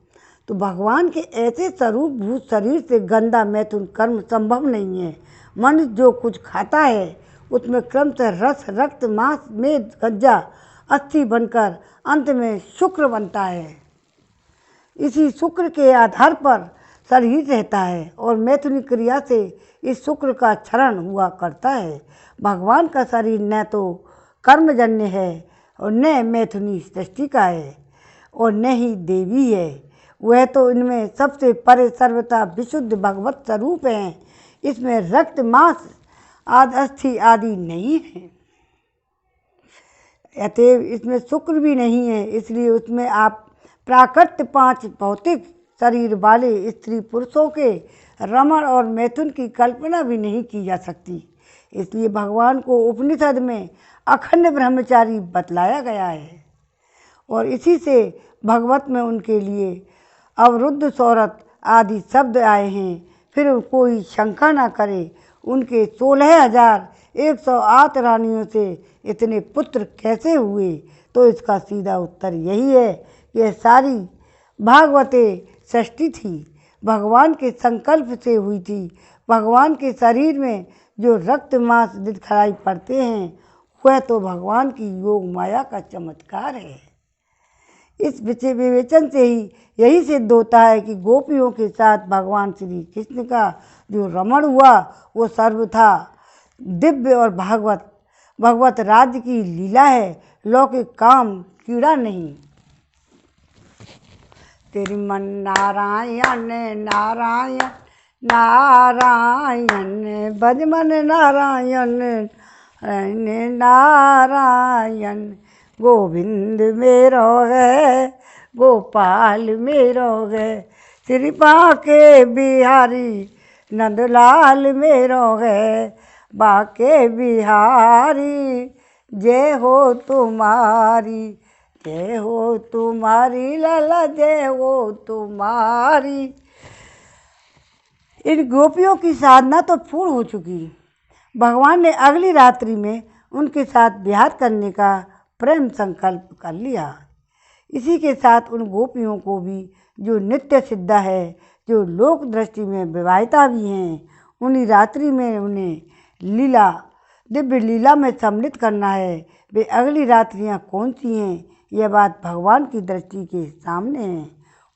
तो भगवान के ऐसे स्वरूप भूत शरीर से गंदा मैथुन कर्म संभव नहीं है। मनुष्य जो कुछ खाता है उसमें क्रमशः रस रक्त मांस मेद गज्जा अस्थि बनकर अंत में शुक्र बनता है। इसी शुक्र के आधार पर शरीर रहता है और मैथुनी क्रिया से इस शुक्र का क्षरण हुआ करता है। भगवान का शरीर न तो कर्मजन्य है और न मैथुनी सृष्टि का है और न ही देवी है। वह तो इनमें सबसे परे सर्वथा विशुद्ध भगवत स्वरूप हैं। इसमें रक्त मांस आदि अस्थि आदि नहीं है, अतएव इसमें शुक्र भी नहीं है। इसलिए उसमें आप प्राकृत 5 भौतिक शरीर वाले स्त्री पुरुषों के रमण और मैथुन की कल्पना भी नहीं की जा सकती। इसलिए भगवान को उपनिषद में अखंड ब्रह्मचारी बतलाया गया है और इसी से भगवत में उनके लिए अवरुद्ध सौरत आदि शब्द आए हैं। फिर कोई शंका न करे, उनके 16,108 रानियों से इतने पुत्र कैसे हुए? तो इसका सीधा उत्तर यही है कि यह सारी भागवते सृष्टि थी, भगवान के संकल्प से हुई थी। भगवान के शरीर में जो रक्त मांस दिखलाई पड़ते हैं वह तो भगवान की योग माया का चमत्कार है। इस विवेचन से ही यही सिद्ध होता है कि गोपियों के साथ भगवान श्री कृष्ण का जो रमण हुआ वो सर्वथा दिव्य और भगवत राज्य की लीला है, लौकिक काम कीड़ा नहीं। तेरी मन नारायण नारायण नारायण भज मन नारायण नारायण गोविंद मेरो है गोपाल मेरो गे। श्री बांके बिहारी नंदलाल मेरो गे। बांके बिहारी जय हो तुम्हारी, जय हो तुम्हारी लाला, जय हो तुम्हारी। इन गोपियों की साधना तो पूर्ण हो चुकी। भगवान ने अगली रात्रि में उनके साथ विहार करने का प्रेम संकल्प कर लिया। इसी के साथ उन गोपियों को भी जो नित्य सिद्धा है, जो लोक दृष्टि में विवाहिता भी हैं, उन्हीं रात्रि में उन्हें लीला, दिव्य लीला में सम्मिलित करना है। वे अगली रात्रियां कौन सी हैं, यह बात भगवान की दृष्टि के सामने है।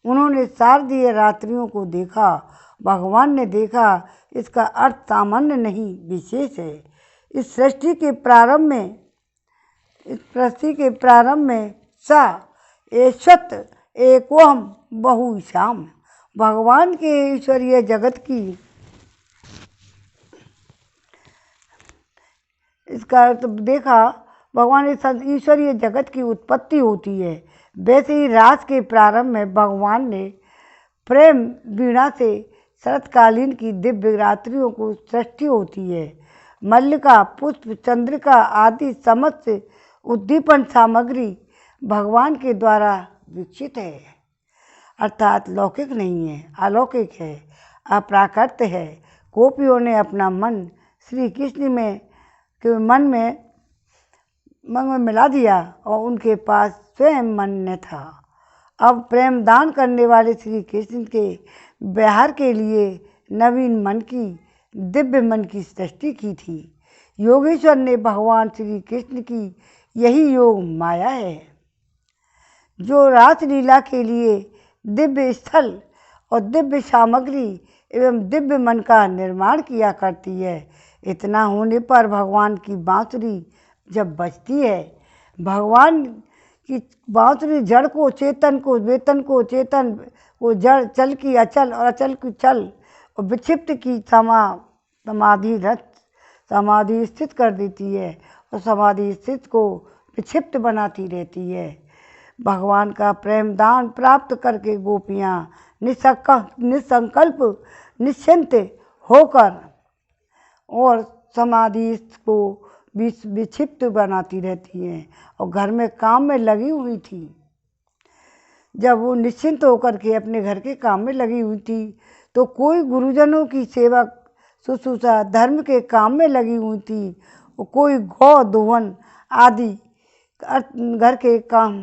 उन्होंने शारदीय रात्रियों को देखा, भगवान ने देखा। इसका अर्थ सामान्य नहीं, विशेष है। इस सृष्टि के प्रारंभ में सा एषत एकोहम बहुश्याम, भगवान के ईश्वरीय जगत की, इसका अर्थ देखा, भगवान ईश्वरीय जगत की उत्पत्ति होती है। वैसे ही रास के प्रारंभ में भगवान ने प्रेम वीणा से शरतकालीन की दिव्य रात्रियों को सृष्टि होती है। मल्लिका, पुष्प, चंद्रिका आदि समस्त उद्दीपन सामग्री भगवान के द्वारा विकसित है, अर्थात लौकिक नहीं है, अलौकिक है, अप्राकृत है। गोपियों ने अपना मन श्री कृष्ण के मन में मिला दिया और उनके पास स्वयं मन न था। अब प्रेम दान करने वाले श्री कृष्ण के विहार के लिए नवीन मन की, दिव्य मन की सृष्टि की थी। योगेश्वर ने भगवान श्री कृष्ण की यही योग माया है, जो रासलीला के लिए दिव्य स्थल और दिव्य सामग्री एवं दिव्य मन का निर्माण किया करती है। इतना होने पर भगवान की बांसुरी जब बजती है, भगवान की बांसुरी जड़ को चेतन को, वेतन को चेतन को, जड़ चल की अचल और अचल की चल और विक्षिप्त की समाधि स्थित कर देती है और समाधि स्थित को विक्षिप्त बनाती रहती है। भगवान का प्रेम दान प्राप्त करके गोपियाँ निसंकल्प निश्चिंत होकर और समाधि को विक्षिप्त बनाती रहती हैं और घर में काम में लगी हुई थी। जब वो निश्चिंत होकर के अपने घर के काम में लगी हुई थी तो कोई गुरुजनों की सेवा शुश्रूषा धर्म के काम में लगी हुई थी, और कोई गौ दोहन आदि घर के काम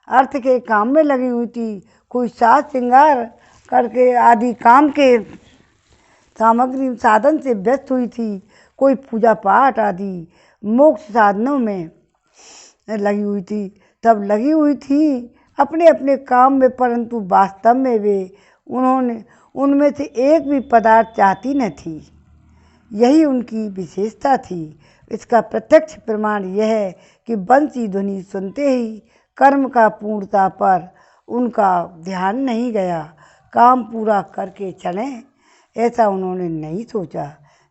अर्थ के काम में लगी हुई थी, कोई साज श्रृंगार करके आदि काम के सामग्री साधन से व्यस्त हुई थी, कोई पूजा पाठ आदि मोक्ष साधनों में लगी हुई थी। तब लगी हुई थी अपने अपने काम में, परंतु वास्तव में वे उनमें से एक भी पदार्थ चाहती न थी। यही उनकी विशेषता थी। इसका प्रत्यक्ष प्रमाण यह है कि बंसी ध्वनि सुनते ही कर्म का पूर्णता पर उनका ध्यान नहीं गया। काम पूरा करके चलें ऐसा उन्होंने नहीं सोचा।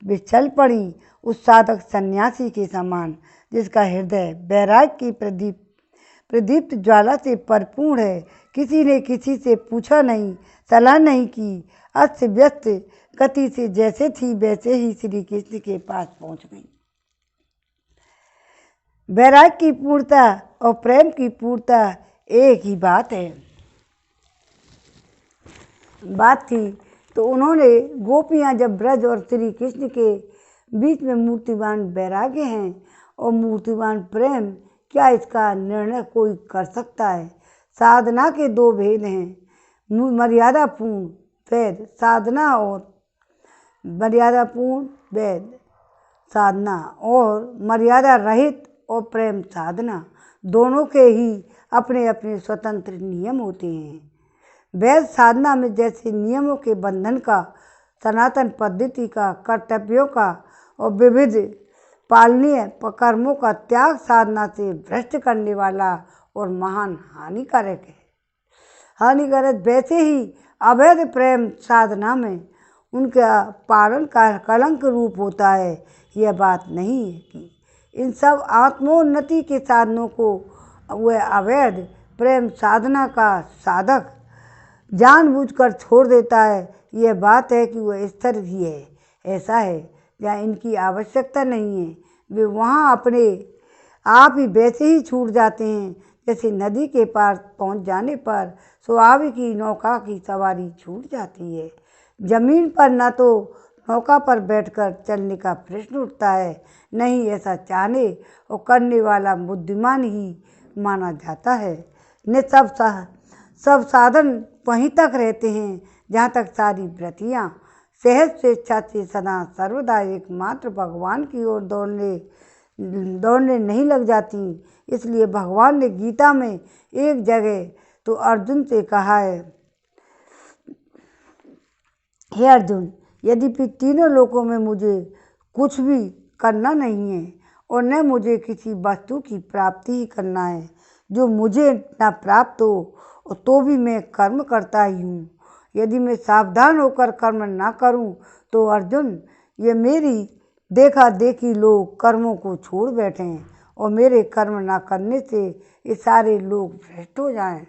वे चल पड़ी उस साधक सन्यासी के समान जिसका हृदय वैराग्य की प्रदीप्त ज्वाला से परिपूर्ण है। किसी ने किसी से पूछा नहीं, सलाह नहीं की, अस्त व्यस्त गति से जैसे थी वैसे ही श्री कृष्ण के पास पहुंच गई। वैराग्य की पूर्णता और प्रेम की पूर्णता एक ही बात थी। तो उन्होंने गोपियाँ जब ब्रज और श्री कृष्ण के बीच में मूर्तिमान वैराग्य हैं और मूर्तिमान प्रेम, क्या इसका निर्णय कोई कर सकता है? साधना के दो भेद हैं, मर्यादापूर्ण वेद साधना और मर्यादापूर्ण वेद साधना और मर्यादा रहित और प्रेम साधना। दोनों के ही अपने अपने स्वतंत्र नियम होते हैं। वैध साधना में जैसे नियमों के बंधन का, सनातन पद्धति का, कर्तव्यों का और विविध पालनीय कर्मों का त्याग साधना से भ्रष्ट करने वाला और महान हानिकारक वैसे ही अवैध प्रेम साधना में उनका पालन का कलंक रूप होता है। यह बात नहीं है कि इन सब आत्मोन्नति के साधनों को वह अवैध प्रेम साधना का साधक जानबूझकर छोड़ देता है। यह बात है कि वह स्थिर ही है। ऐसा है जहाँ इनकी आवश्यकता नहीं है, वे वहाँ अपने आप ही वैसे ही छूट जाते हैं जैसे नदी के पार पहुँच जाने पर स्वाभाविक ही नौका की सवारी छूट जाती है। जमीन पर न तो नौका पर बैठकर चलने का प्रश्न उठता है, नहीं ऐसा चाहने और करने वाला बुद्धिमान ही माना जाता है। ने सब साधन वहीं तक रहते हैं जहाँ तक सारी वृत्तियाँ सहज स्वेच्छा से सदा सर्वदा एकमात्र भगवान की ओर दौड़ने नहीं लग जाती। इसलिए भगवान ने गीता में एक जगह तो अर्जुन से कहा है, हे अर्जुन, यद्यपि तीनों लोकों में मुझे कुछ भी करना नहीं है और न मुझे किसी वस्तु की प्राप्ति ही करना है जो मुझे न प्राप्त हो, तो भी मैं कर्म करता ही हूँ। यदि मैं सावधान होकर कर्म ना करूँ तो अर्जुन, ये मेरी देखा देखी लोग कर्मों को छोड़ बैठे हैं और मेरे कर्म ना करने से ये सारे लोग भ्रष्ट हो जाएं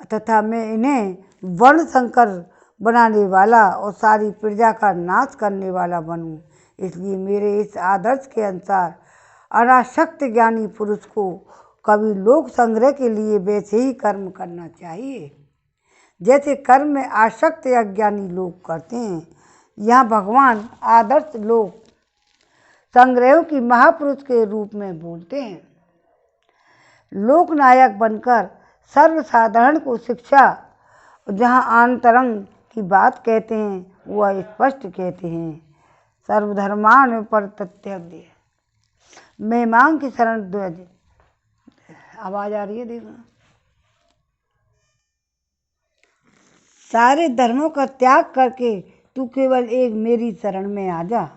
तथा मैं इन्हें वर्ण संकर बनाने वाला और सारी प्रजा का नाश करने वाला बनूं। इसलिए मेरे इस आदर्श के अनुसार अनासक्त ज्ञानी पुरुष को कभी लोक संग्रह के लिए वैसे ही कर्म करना चाहिए जैसे कर्म में आसक्त अज्ञानी लोग करते हैं। यहाँ भगवान आदर्श लोक संग्रहों की महापुरुष के रूप में बोलते हैं। लोकनायक बनकर सर्वसाधारण को शिक्षा जहाँ आंतरंग की बात कहते हैं वह स्पष्ट कहते हैं, सर्वधर्मान परित्यज्य मैं मांग की शरण ध्वज। आवाज आ रही है, देखो। सारे धर्मों का त्याग करके तू केवल एक मेरी शरण में आ जा।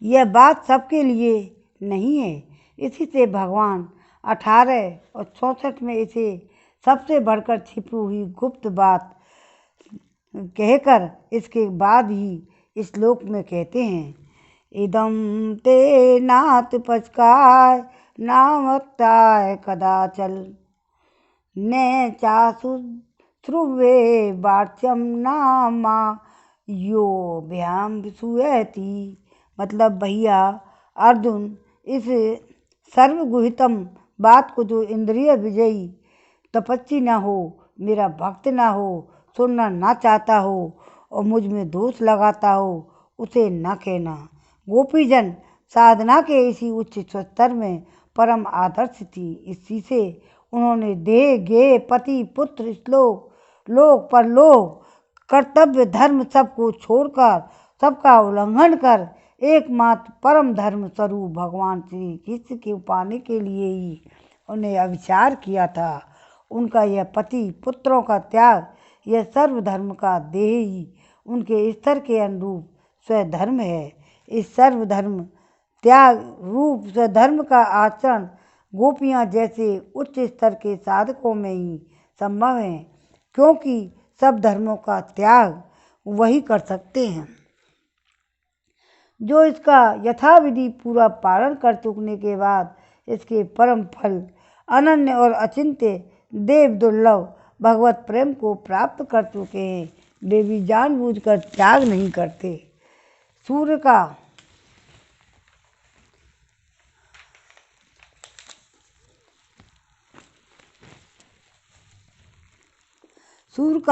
यह बात सबके लिए नहीं है। इसी से भगवान 18 और 64 में इसे सबसे बढ़कर छिपी हुई गुप्त बात कहकर इसके बाद ही श्लोक में कहते हैं, इदम ते नाथ पचकाय नामक्ताय कदाचल न चासु ध्रुवे वाच्यम नामा यो भ्याम सुयति। मतलब भैया अर्जुन, इस सर्वगुहितम बात को जो इंद्रिय विजयी तपस्वी ना हो, मेरा भक्त ना हो, सुनना ना चाहता हो और मुझ में दोष लगाता हो, उसे न कहना। गोपीजन साधना के इसी उच्च स्तर में परम आदर्श थी। इसी से उन्होंने देह गे पति पुत्र श्लोक लोक परलोक कर्तव्य धर्म सबको छोड़कर सबका उल्लंघन कर एकमात्र परम धर्म स्वरूप भगवान श्री कृष्ण के पाने के लिए ही उन्हें अविचार किया था। उनका यह पति पुत्रों का त्याग, यह सर्वधर्म का देह ही उनके स्तर के अनुरूप स्वधर्म है। इस सर्वधर्म त्याग रूप स्वधर्म का आचरण गोपियाँ जैसे उच्च स्तर के साधकों में ही संभव है, क्योंकि सब धर्मों का त्याग वही कर सकते हैं जो इसका यथाविधि पूरा पालन कर चुकने के बाद इसके परम फल अनन्य और अचिंत्य देव दुर्लभ भगवत प्रेम को प्राप्त कर चुके हैं। वे भी जानबूझकर त्याग नहीं करते। सूर्य का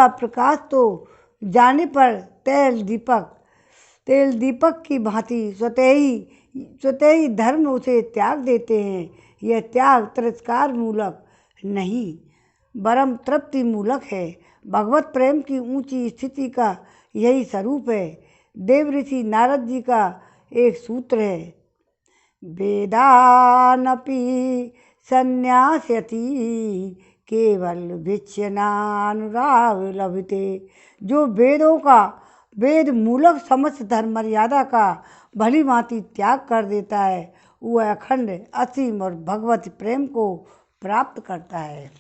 प्रकाश तो जाने पर तेल दीपक की भांति स्वतः ही धर्म उसे त्याग देते हैं। यह त्याग तिरस्कार मूलक नहीं वरम तृप्ति मूलक है। भगवत प्रेम की ऊंची स्थिति का यही स्वरूप है। देव ऋषि नारद जी का एक सूत्र है, वेदानपि संन्यास्यति केवल भिक्षनानुराग लभते। जो वेद मूलक समस्त धर्म मर्यादा का भली भांति त्याग कर देता है, वह अखंड असीम और भगवत प्रेम को प्राप्त करता है।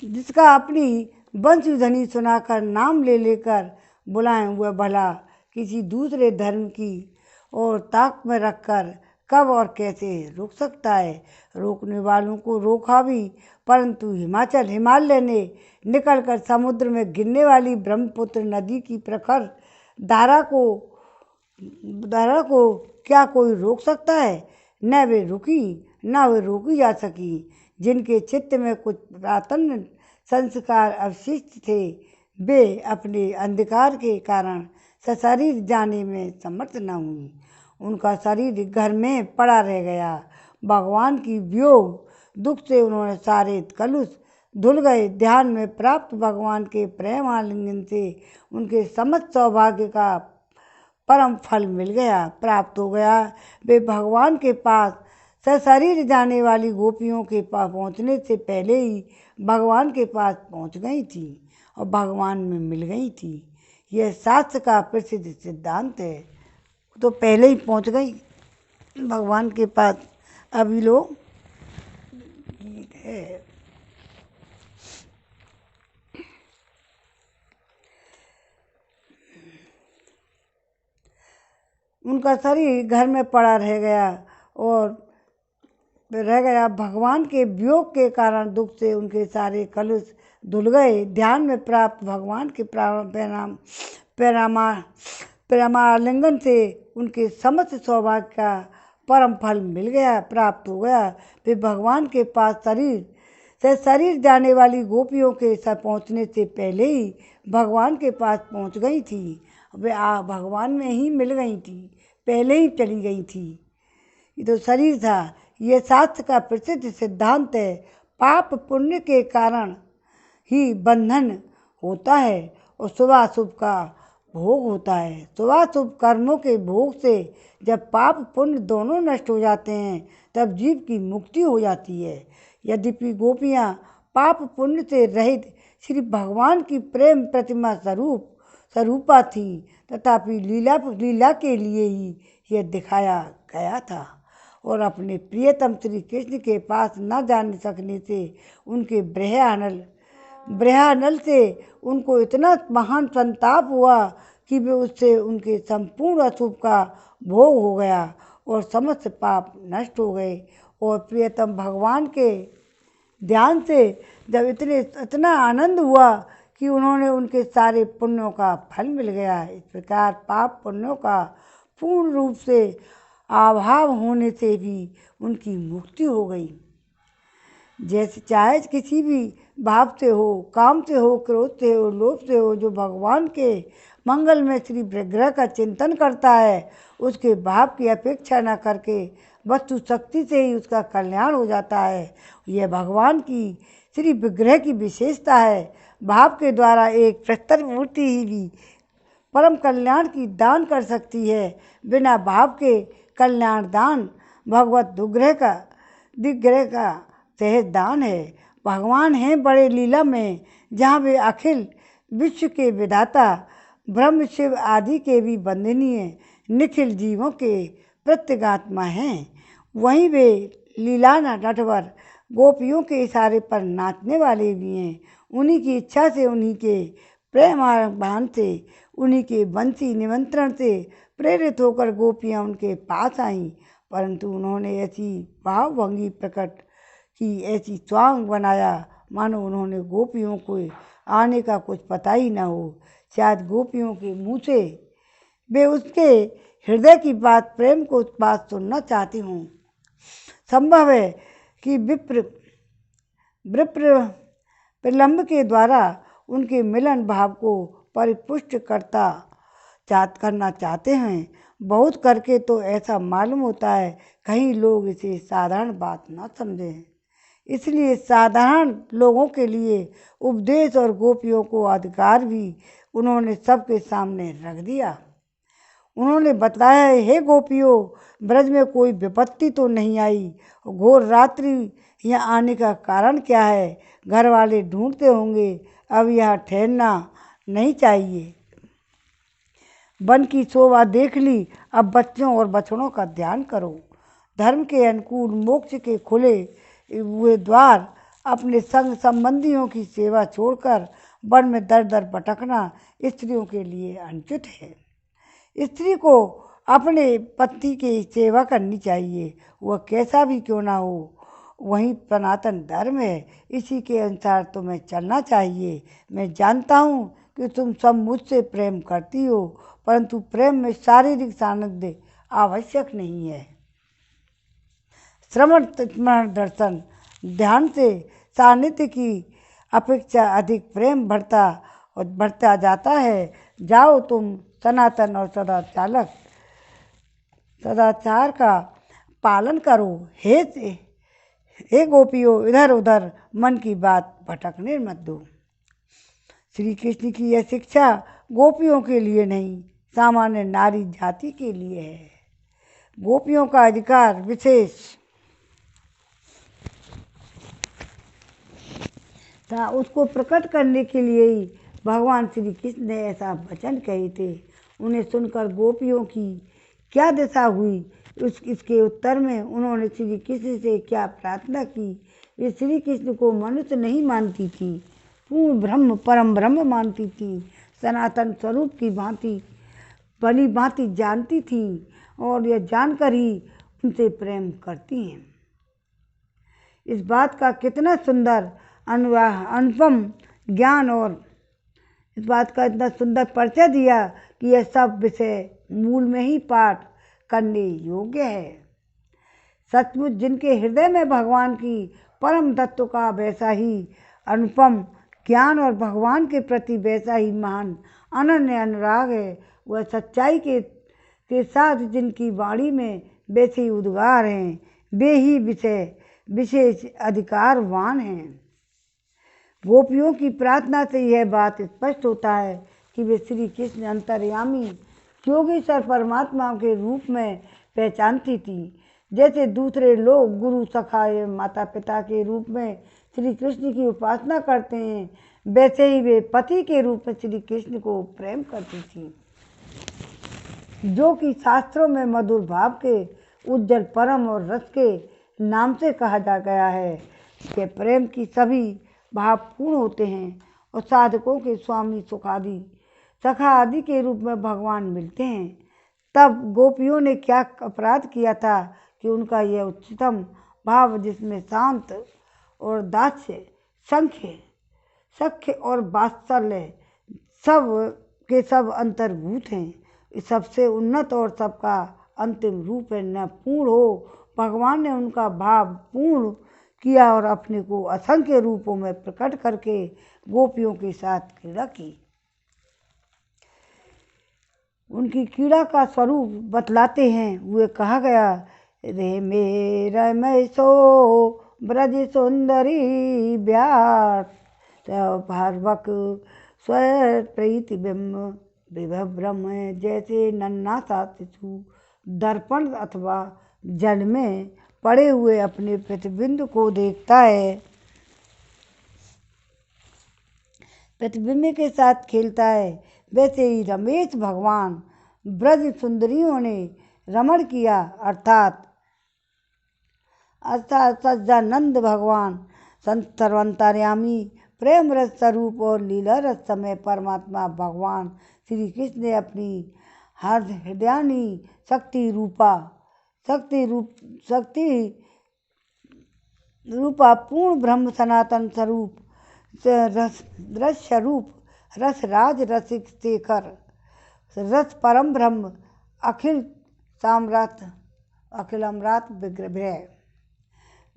जिसका अपनी वंशध्वनि सुनाकर नाम ले लेकर बुलाएं, वह भला किसी दूसरे धर्म की और ताक में रखकर कब और कैसे रोक सकता है। रोकने वालों को रोका भी, परंतु हिमालय ने निकलकर समुद्र में गिरने वाली ब्रह्मपुत्र नदी की प्रखर धारा को क्या कोई रोक सकता है। न वे रुकी, न वे रोकी जा सकी। जिनके चित्त में कुछ पुरातन संस्कार अवशिष्ट थे, वे अपने अंधकार के कारण सशरीर जाने में समर्थ न हुई। उनका शरीर घर में पड़ा रह गया। भगवान की वियोग दुख से उन्होंने सारे कलुष धुल गए। ध्यान में प्राप्त भगवान के प्रेम आलिंगन से उनके समस्त सौभाग्य का परम फल मिल गया, प्राप्त हो गया। वे भगवान के पास सशरीर जाने वाली गोपियों के पास पहुँचने से पहले ही भगवान के पास पहुँच गई थी और भगवान में मिल गई थी। यह शास्त्र का प्रसिद्ध सिद्धांत है। तो पहले ही पहुँच गई भगवान के पास। अभी लोग है उनका शरीर घर में पड़ा रह गया। भगवान के वियोग के कारण दुख से उनके सारे कलुष धुल गए। ध्यान में प्राप्त भगवान के प्रेमालिंगन से उनके समस्त सौभाग्य का परम फल मिल गया, प्राप्त हो गया। वे भगवान के पास शरीर जाने वाली गोपियों के साथ पहुँचने से पहले ही भगवान के पास पहुँच गई थी। वे भगवान में ही मिल गई थी, पहले ही चली गई थी। ये तो शरीर था। यह शास्त्र का प्रसिद्ध सिद्धांत है। पाप पुण्य के कारण ही बंधन होता है और शुभाशुभ का भोग होता है। शुभाशुभ कर्मों के भोग से जब पाप पुण्य दोनों नष्ट हो जाते हैं, तब जीव की मुक्ति हो जाती है। यद्यपि गोपियाँ पाप पुण्य से रहित श्री भगवान की प्रेम प्रतिमा स्वरूपा थी, तथापि लीला के लिए ही यह दिखाया गया था। और अपने प्रियतम श्री कृष्ण के पास न जाने सकने से उनके ब्रह्मानल से उनको इतना महान संताप हुआ कि वे उससे उनके संपूर्ण अशुभ का भोग हो गया और समस्त पाप नष्ट हो गए। और प्रियतम भगवान के ध्यान से जब इतना आनंद हुआ कि उन्होंने उनके सारे पुण्यों का फल मिल गया। इस प्रकार पाप पुण्यों का पूर्ण रूप से अभाव होने से भी उनकी मुक्ति हो गई। जैसे चाहे किसी भी भाव से हो, काम से हो, क्रोध से हो, लोभ से हो, जो भगवान के मंगल में श्री विग्रह का चिंतन करता है, उसके भाव की अपेक्षा न करके वस्तु शक्ति से ही उसका कल्याण हो जाता है। यह भगवान की श्री विग्रह की विशेषता है। भाव के द्वारा एक प्रस्तर मूर्ति ही भी परम कल्याण की दान कर सकती है। बिना भाव के कल्याण दान भगवत दिग्ग्रह का सहज दान है। भगवान हैं बड़े लीला में, जहाँ वे अखिल विश्व के विधाता ब्रह्म शिव आदि के भी वंदनीय निखिल जीवों के प्रत्यगात्मा हैं। वहीं वे लीला नटवर गोपियों के इशारे पर नाचने वाले भी हैं। उन्हीं की इच्छा से, उन्हीं के प्रेम आह्वान से, उन्हीं के बंसी निमंत्रण से प्रेरित होकर गोपियाँ उनके पास आईं, परंतु उन्होंने ऐसी भावभंगी प्रकट की, ऐसी स्वांग बनाया मानो उन्होंने गोपियों को आने का कुछ पता ही न हो। शायद गोपियों के मुँह से वे उसके हृदय की बात, प्रेम को बात सुनना चाहती हूँ। संभव है कि विप्र प्रलंब के द्वारा उनके मिलन भाव को परिपुष्ट करना चाहते हैं। बहुत करके तो ऐसा मालूम होता है, कहीं लोग इसे साधारण बात न समझें, इसलिए साधारण लोगों के लिए उपदेश और गोपियों को अधिकार भी उन्होंने सबके सामने रख दिया। उन्होंने बताया, हे गोपियों, ब्रज में कोई विपत्ति तो नहीं आई? घोर रात्रि यहाँ आने का कारण क्या है? घर वाले ढूंढते होंगे, अब यहाँ ठहरना नहीं चाहिए। वन की शोभा देख ली, अब बच्चों और बछड़ों का ध्यान करो। धर्म के अनुकूल मोक्ष के खुले हुए द्वार, अपने संग संबंधियों की सेवा छोड़कर वन में दर दर भटकना स्त्रियों के लिए अनुचित है। स्त्री को अपने पति की सेवा करनी चाहिए, वह कैसा भी क्यों ना हो। वही सनातन धर्म है, इसी के अनुसार तुम्हें चलना चाहिए। मैं जानता हूँ कि तुम सब मुझसे प्रेम करती हो, परंतु प्रेम में शारीरिक सानिध्य आवश्यक नहीं है। श्रवण स्मरण दर्शन ध्यान से सानिध्य की अपेक्षा अधिक प्रेम बढ़ता जाता है। जाओ तुम सनातन और सदाचार का पालन करो। हे गोपियों, इधर उधर मन की बात भटकने मत दो। श्री कृष्ण की यह शिक्षा गोपियों के लिए नहीं, सामान्य नारी जाति के लिए है। गोपियों का अधिकार विशेष था, उसको प्रकट करने के लिए ही भगवान श्री कृष्ण ने ऐसा वचन कहे थे। उन्हें सुनकर गोपियों की क्या दशा हुई, इसके उत्तर में उन्होंने श्री कृष्ण से क्या प्रार्थना की। वे श्री कृष्ण को मनुष्य नहीं मानती थी, पूर्ण ब्रह्म परम ब्रह्म मानती थी, सनातन स्वरूप की भांति भली भांति जानती थी और यह जानकर ही उनसे प्रेम करती हैं। इस बात का कितना सुंदर अनुपम ज्ञान और इस बात का इतना सुंदर परिचय दिया कि यह सब विषय मूल में ही पाठ करने योग्य है। सचमुच जिनके हृदय में भगवान की परम तत्व का वैसा ही अनुपम ज्ञान और भगवान के प्रति वैसा ही महान अनन्य अनुराग है, वह सच्चाई के साथ जिनकी वाणी में वैसे ही उद्गार हैं, वे ही विशेष अधिकारवान हैं। गोपियों की प्रार्थना से यह बात स्पष्ट होता है कि वे श्री कृष्ण अंतर्यामी योगेश्वर परमात्मा के रूप में पहचानती थी। जैसे दूसरे लोग गुरु सखा एवं माता पिता के रूप में श्री कृष्ण की उपासना करते हैं, वैसे ही वे पति के रूप में श्री कृष्ण को प्रेम करती थी, जो कि शास्त्रों में मधुर भाव के उज्जवल परम और रस के नाम से कहा जा गया है कि प्रेम की सभी भाव पूर्ण होते हैं और साधकों के स्वामी सखा आदि के रूप में भगवान मिलते हैं। तब गोपियों ने क्या अपराध किया था कि उनका यह उच्चतम भाव, जिसमें शांत और दास्य सख्य और वात्सल्य सब के सब अंतर्भूत हैं, सबसे उन्नत और सबका अंतिम रूप है, न पूर्ण हो। भगवान ने उनका भाव पूर्ण किया और अपने को असंख्य रूपों में प्रकट करके गोपियों के साथ क्रीड़ा की। उनकी क्रीड़ा का स्वरूप बतलाते हैं हुए कहा गया, रे मेरा मैं सो ब्रज सुंदरी ब्यास भार्वक स्वर प्रीति बिंब विभव ब्रह्म। जैसे नन्हा सा शिशु दर्पण अथवा जल में पड़े हुए अपने प्रतिबिंब को देखता है, प्रतिबिंब के साथ खेलता है, वैसे ही रमेश भगवान ब्रज सुंदरियों ने रमण किया, अर्थात सच्चिदानंद भगवान सर्वंतर्यामी प्रेम रस स्वरूप और लीला रस समय परमात्मा भगवान श्री कृष्ण ने अपनी हृदयानी शक्ति रूपा पूर्ण ब्रह्म सनातन स्वरूप रस स्वरूप रस राज रसिक शेखर रस परम ब्रह्म अखिल अमृत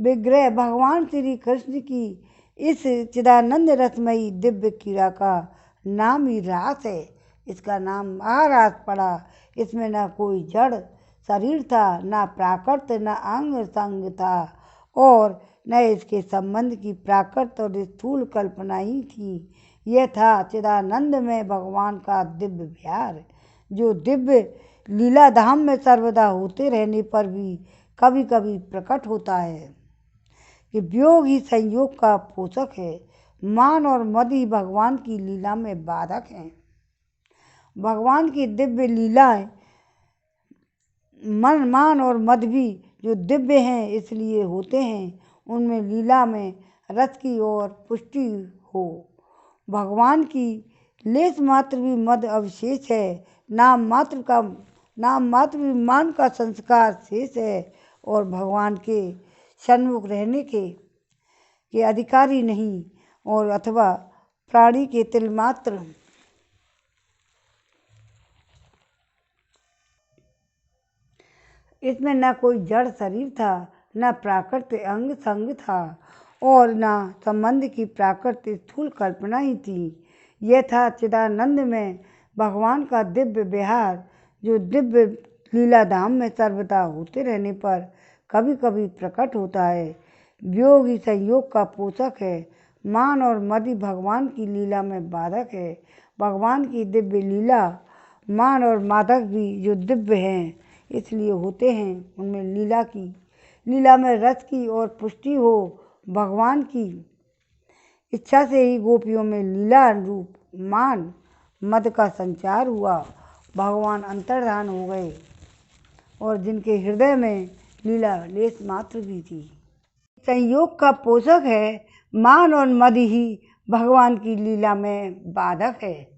विग्रह भगवान श्री कृष्ण की इस चिदानंद रसमयी दिव्य क्रीड़ा का नाम ही रास है। इसका नाम महारास पड़ा। इसमें न कोई जड़ शरीर था, न प्राकृत, न अंग संग था और न इसके संबंध की प्राकृत और स्थूल कल्पना ही थी। यह था चिदानंद में भगवान का दिव्य विहार, जो दिव्य लीला धाम में सर्वदा होते रहने पर भी कभी कभी प्रकट होता है कि वियोग ही संयोग का पोषक है। मान और मद ही भगवान की लीला में बाधक हैं। भगवान की दिव्य लीलाएं मान और मद भी जो दिव्य हैं इसलिए होते हैं, उनमें लीला में रस की और पुष्टि हो। भगवान की लेस मात्र भी मद अवशेष है, नाम मात्र का नाम मात्र विमान का संस्कार शेष है और भगवान के सन्मुख रहने के अधिकारी नहीं और अथवा प्राणी के तिल मात्र। इसमें न कोई जड़ शरीर था, न प्राकृतिक अंग संग था और न संबंध की प्राकृतिक स्थूल कल्पना ही थी। यह था चिदानंद में भगवान का दिव्य विहार, जो दिव्य लीला धाम में सर्वदा होते रहने पर कभी कभी प्रकट होता है। वियोग ही संयोग का पोषक है। मान और मद भगवान की लीला में बाधक है। भगवान की दिव्य लीला मान और मादक भी जो दिव्य हैं इसलिए होते हैं, उनमें लीला में रस की और पुष्टि हो। भगवान की इच्छा से ही गोपियों में लीला रूप मान मद का संचार हुआ। भगवान अंतर्धान हो गए और जिनके हृदय में लीला लेस मात्र भी थी। संयोग का पोषक है मान और मद ही भगवान की लीला में बाधक है।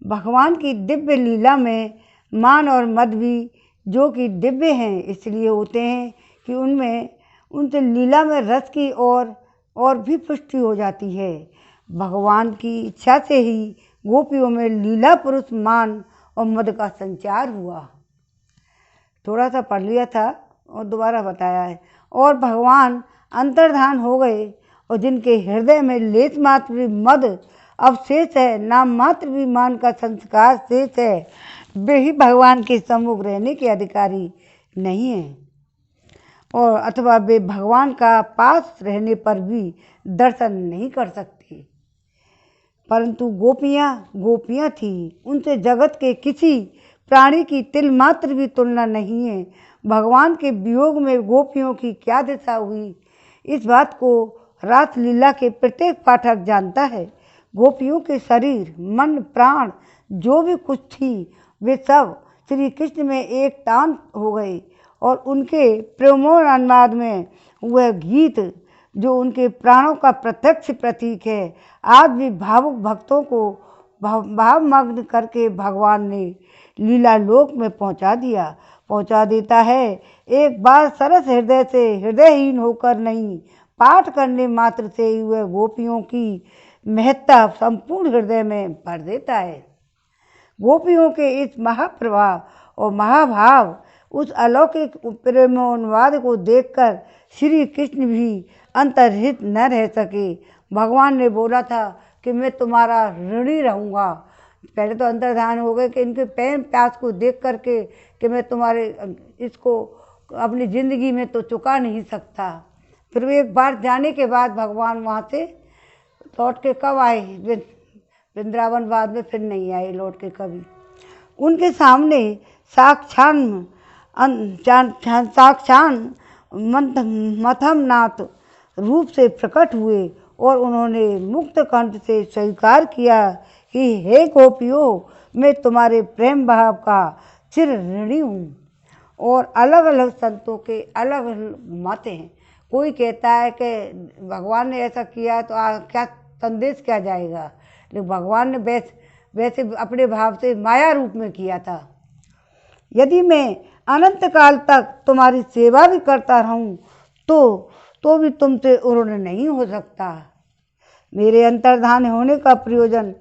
भगवान की दिव्य लीला में मान और मद भी जो कि दिव्य हैं इसलिए होते हैं कि उनमें उनसे लीला में रस की और भी पुष्टि हो जाती है। भगवान की इच्छा से ही गोपियों में लीला पुरुष मान और मद का संचार हुआ। थोड़ा सा पढ़ लिया था और दोबारा बताया है। और भगवान अंतर्धान हो गए और जिनके हृदय में लेस मात्र भी मद अवशेष है, नाम मात्र भी मान का संस्कार शेष है, वे ही भगवान के सम्मुख रहने के अधिकारी नहीं हैं और अथवा वे भगवान का पास रहने पर भी दर्शन नहीं कर सकते। परंतु गोपियाँ थीं, उनसे जगत के किसी प्राणी की तिल मात्र भी तुलना नहीं है। भगवान के वियोग में गोपियों की क्या दशा हुई, इस बात को रास लीला के प्रत्येक पाठक जानता है। गोपियों के शरीर मन प्राण जो भी कुछ थी वे सब श्री कृष्ण में एक तान हो गए और उनके प्रेमोन्माद में वह गीत जो उनके प्राणों का प्रत्यक्ष प्रतीक है आज भी भावुक भक्तों को भावमग्न करके भगवान ने लीला लोक में पहुंचा देता है। एक बार सरस हृदय से हृदयहीन होकर नहीं, पाठ करने मात्र से ही वह गोपियों की महत्ता संपूर्ण हृदय में भर देता है। गोपियों के इस महाप्रभाव और महाभाव उस अलौकिक प्रेमोन्माद को देखकर श्री कृष्ण भी अंतर्हित न रह सके। भगवान ने बोला था कि मैं तुम्हारा ऋणी रहूँगा। पहले तो अंतर्धान हो गए कि इनके प्रेम प्यास को देख करके कि मैं तुम्हारे इसको अपनी ज़िंदगी में तो चुका नहीं सकता। फिर वो एक बार जाने के बाद भगवान वहाँ से लौट के कब आए, वृंदावन बाद में फिर नहीं आए लौट के कभी। उनके सामने साक्षात मथमनाथ रूप से प्रकट हुए और उन्होंने मुक्त कंठ से स्वीकार किया कि हे गोपियों, मैं तुम्हारे प्रेम भाव का चिर ऋणी हूँ। और अलग अलग संतों के अलग अलग मत हैं। कोई कहता है कि भगवान ने ऐसा किया तो क्या संदेश क्या जाएगा, लेकिन भगवान ने वैसे अपने भाव से माया रूप में किया था। यदि मैं अनंत काल तक तुम्हारी सेवा भी करता रहूं तो भी तुमसे उन्नत नहीं हो सकता। मेरे अंतर्धान होने का प्रयोजन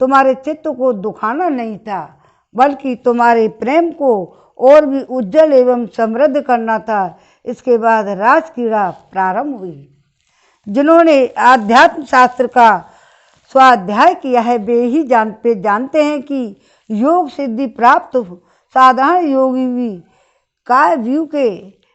तुम्हारे चित्त को दुखाना नहीं था, बल्कि तुम्हारे प्रेम को और भी उज्जवल एवं समृद्ध करना था। इसके बाद रास क्रीड़ा प्रारंभ हुई। जिन्होंने आध्यात्म शास्त्र का स्वाध्याय किया है वे ही जानते हैं कि योग सिद्धि प्राप्त साधारण योगी भी काय व्यू के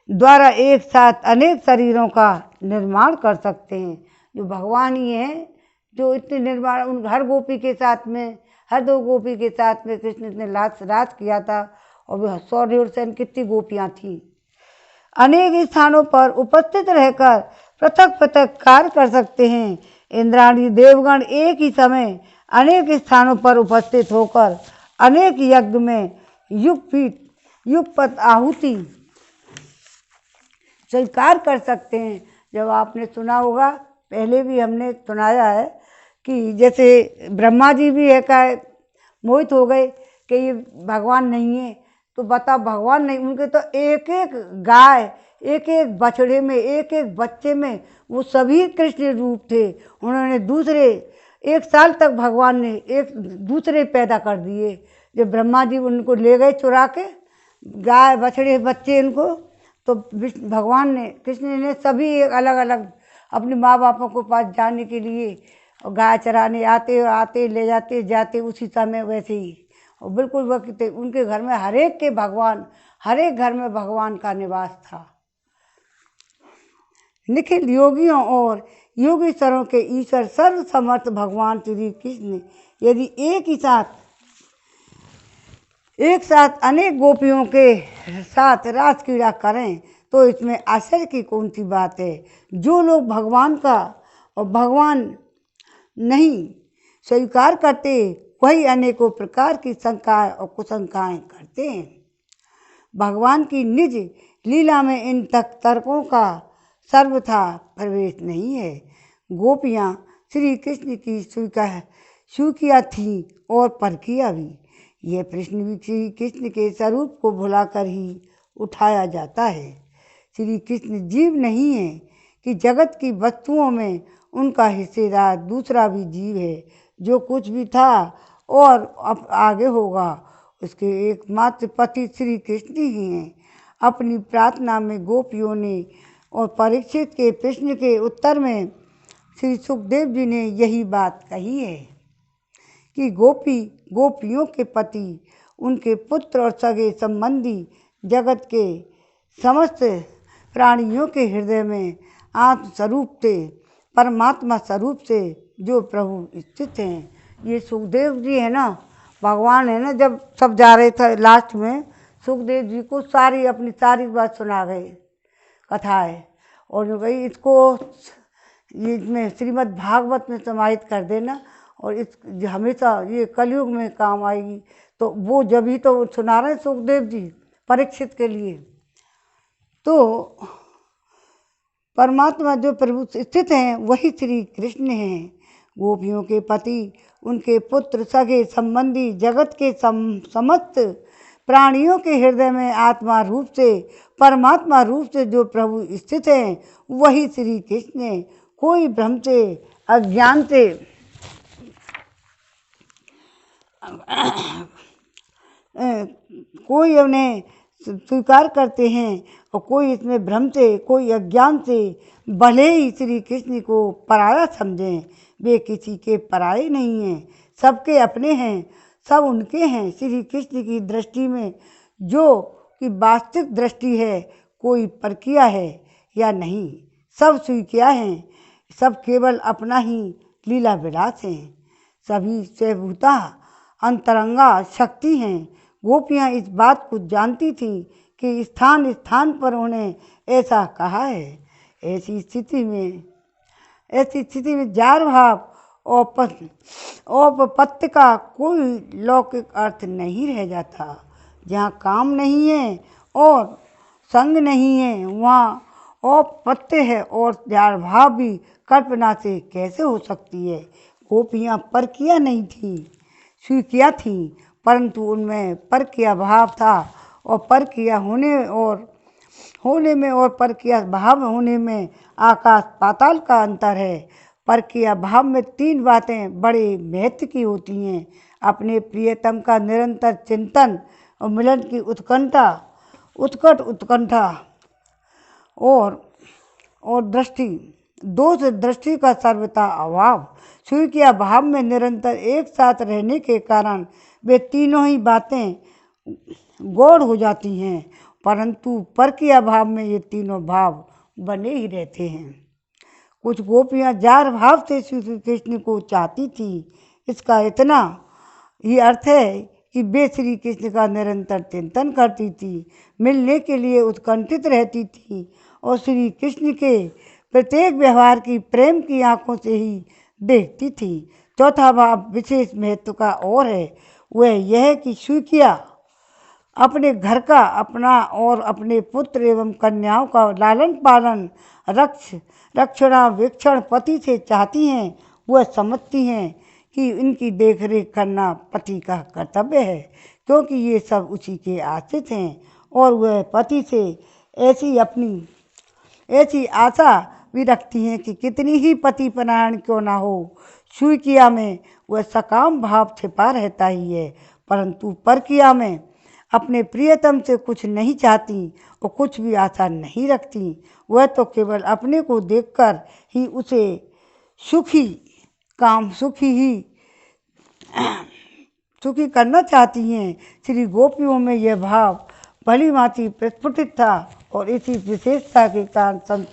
द्वारा एक साथ अनेक शरीरों का निर्माण कर सकते हैं। जो भगवान ही हैं जो इतने निर्माण, उन हर गोपी के साथ में, हर दो गोपी के साथ में कृष्ण ने रास किया था और वह 100-150 कितनी गोपियाँ थीं। अनेक स्थानों पर उपस्थित रहकर पृथक पृथक कार्य कर सकते हैं। इंद्राणी देवगण एक ही समय अनेक स्थानों पर उपस्थित होकर अनेक यज्ञ में युगपत आहुति स्वीकार कर सकते हैं। जब आपने सुना होगा, पहले भी हमने सुनाया है कि जैसे ब्रह्मा जी भी मोहित हो गए कि ये भगवान नहीं है, तो बता भगवान नहीं, उनके तो एक एक गाय, एक एक बछड़े में, एक एक बच्चे में वो सभी कृष्ण रूप थे। उन्होंने दूसरे 1 साल तक भगवान ने एक दूसरे पैदा कर दिए। जब ब्रह्मा जी उनको ले गए चुरा के, गाय बछड़े बच्चे इनको, तो भगवान ने, कृष्ण ने सभी एक अलग अलग अपने माँ बापों को पास जाने के लिए, और गाय चराने आते आते ले जाते जाते उसी समय वैसे ही, और बिल्कुल वक्त उनके घर में हर एक के भगवान, हर एक घर में भगवान का निवास था। निखिल योगियों और योगेश्वरों के ईश्वर सर्व समर्थ भगवान श्री कृष्ण यदि एक साथ अनेक गोपियों के साथ रास क्रीड़ा करें तो इसमें आश्चर्य की कौन सी बात है। जो लोग भगवान का और भगवान नहीं स्वीकार करते वही अनेकों प्रकार की शंकाएं और कुशंकाएं करते हैं। भगवान की निज लीला में इन तर्कों का सर्वथा प्रवेश नहीं है। गोपियाँ श्री कृष्ण की स्वीकिया थी और परकिया भी। यह प्रश्न भी श्री कृष्ण के स्वरूप को भुलाकर ही उठाया जाता है। श्री कृष्ण जीव नहीं है कि जगत की वस्तुओं में उनका हिस्सेदार दूसरा भी जीव है। जो कुछ भी था और अब आगे होगा उसके एकमात्र पति श्री कृष्ण ही हैं। अपनी प्रार्थना में गोपियों ने और परीक्षित के प्रश्न के उत्तर में श्री सुखदेव जी ने यही बात कही है कि गोपियों के पति, उनके पुत्र और सगे संबंधी जगत के समस्त प्राणियों के हृदय में आत्म स्वरूप से, परमात्मा स्वरूप से जो प्रभु स्थित हैं। ये सुखदेव जी है ना, भगवान है ना, जब सब जा रहे थे लास्ट में सुखदेव जी को अपनी सारी बात सुना गए, कथा है, और जो गई इसको इसमें श्रीमद् भागवत में समाहित कर देना, और इस हमेशा ये कलयुग में काम आएगी। तो वो जब ही तो सुना रहे सुखदेव जी परीक्षित के लिए। तो परमात्मा जो प्रभु स्थित हैं वही श्री कृष्ण हैं। गोपियों के पति, उनके पुत्र, सगे संबंधी, जगत के समस्त प्राणियों के हृदय में आत्मा रूप से, परमात्मा रूप से जो प्रभु स्थित हैं वही श्री कृष्ण हैं। कोई भ्रम से, अज्ञान से कोई उन्हें स्वीकार करते हैं और कोई इसमें भ्रम से, कोई अज्ञान से भले ही श्री कृष्ण को पराया समझें। वे किसी के पराये नहीं हैं, सबके अपने हैं, सब उनके हैं। श्री कृष्ण की दृष्टि में जो कि वास्तविक दृष्टि है, कोई परकिया है या नहीं, सब स्वीकिया हैं, सब केवल अपना ही लीला विलास हैं, सभी स्वभूता अंतरंगा शक्ति हैं। गोपियाँ इस बात को जानती थीं कि स्थान स्थान पर उन्हें ऐसा कहा है। ऐसी स्थिति में जार भाव औपपत्ति का कोई लौकिक अर्थ नहीं रह जाता। जहाँ काम नहीं है और संग नहीं है वहाँ औपपत्ति है, और जार भाव भी कल्पना से कैसे हो सकती है। गोपियाँ परकिया नहीं थी, स्वीकिया थी, परंतु उनमें परकिया भाव था, और परकिया होने में और परकिया भाव होने में आकाश पाताल का अंतर है। परकिया भाव में 3 बातें बड़े महत्व की होती हैं: अपने प्रियतम का निरंतर चिंतन और मिलन की उत्कट उत्कंठा, और दृष्टि का सर्वथा अभाव। स्वीकिया भाव में निरंतर एक साथ रहने के कारण वे तीनों ही बातें गौण हो जाती हैं, परंतु परकिया भाव में ये तीनों भाव बने ही रहते हैं। कुछ गोपियाँ जार भाव से श्री कृष्ण को चाहती थी। इसका इतना ही अर्थ है कि वे श्री कृष्ण का निरंतर चिंतन करती थी, मिलने के लिए उत्कंठित रहती थी, और श्री कृष्ण के प्रत्येक व्यवहार की प्रेम की आंखों से ही देखती थी। चौथा भाव विशेष महत्व का और है, वह यह कि स्वीकिया अपने घर का, अपना और अपने पुत्र एवं कन्याओं का लालन पालन, रक्षणावेक्षण पति से चाहती हैं। वह समझती हैं कि इनकी देखरेख करना पति का कर्तव्य है, क्योंकि ये सब उसी के आश्रित हैं और वह पति से ऐसी आशा भी रखती हैं कि कितनी ही पति परायण क्यों ना हो, स्वीकिया में वह सकाम भाव छिपा रहता ही है, परंतु परकिया में अपने प्रियतम से कुछ नहीं चाहती और कुछ भी आशा नहीं रखती। वह तो केवल अपने को देखकर ही उसे सुखी करना चाहती हैं। श्री गोपियों में यह भाव भली भांति प्रस्फुटित था और इसी विशेषता के कारण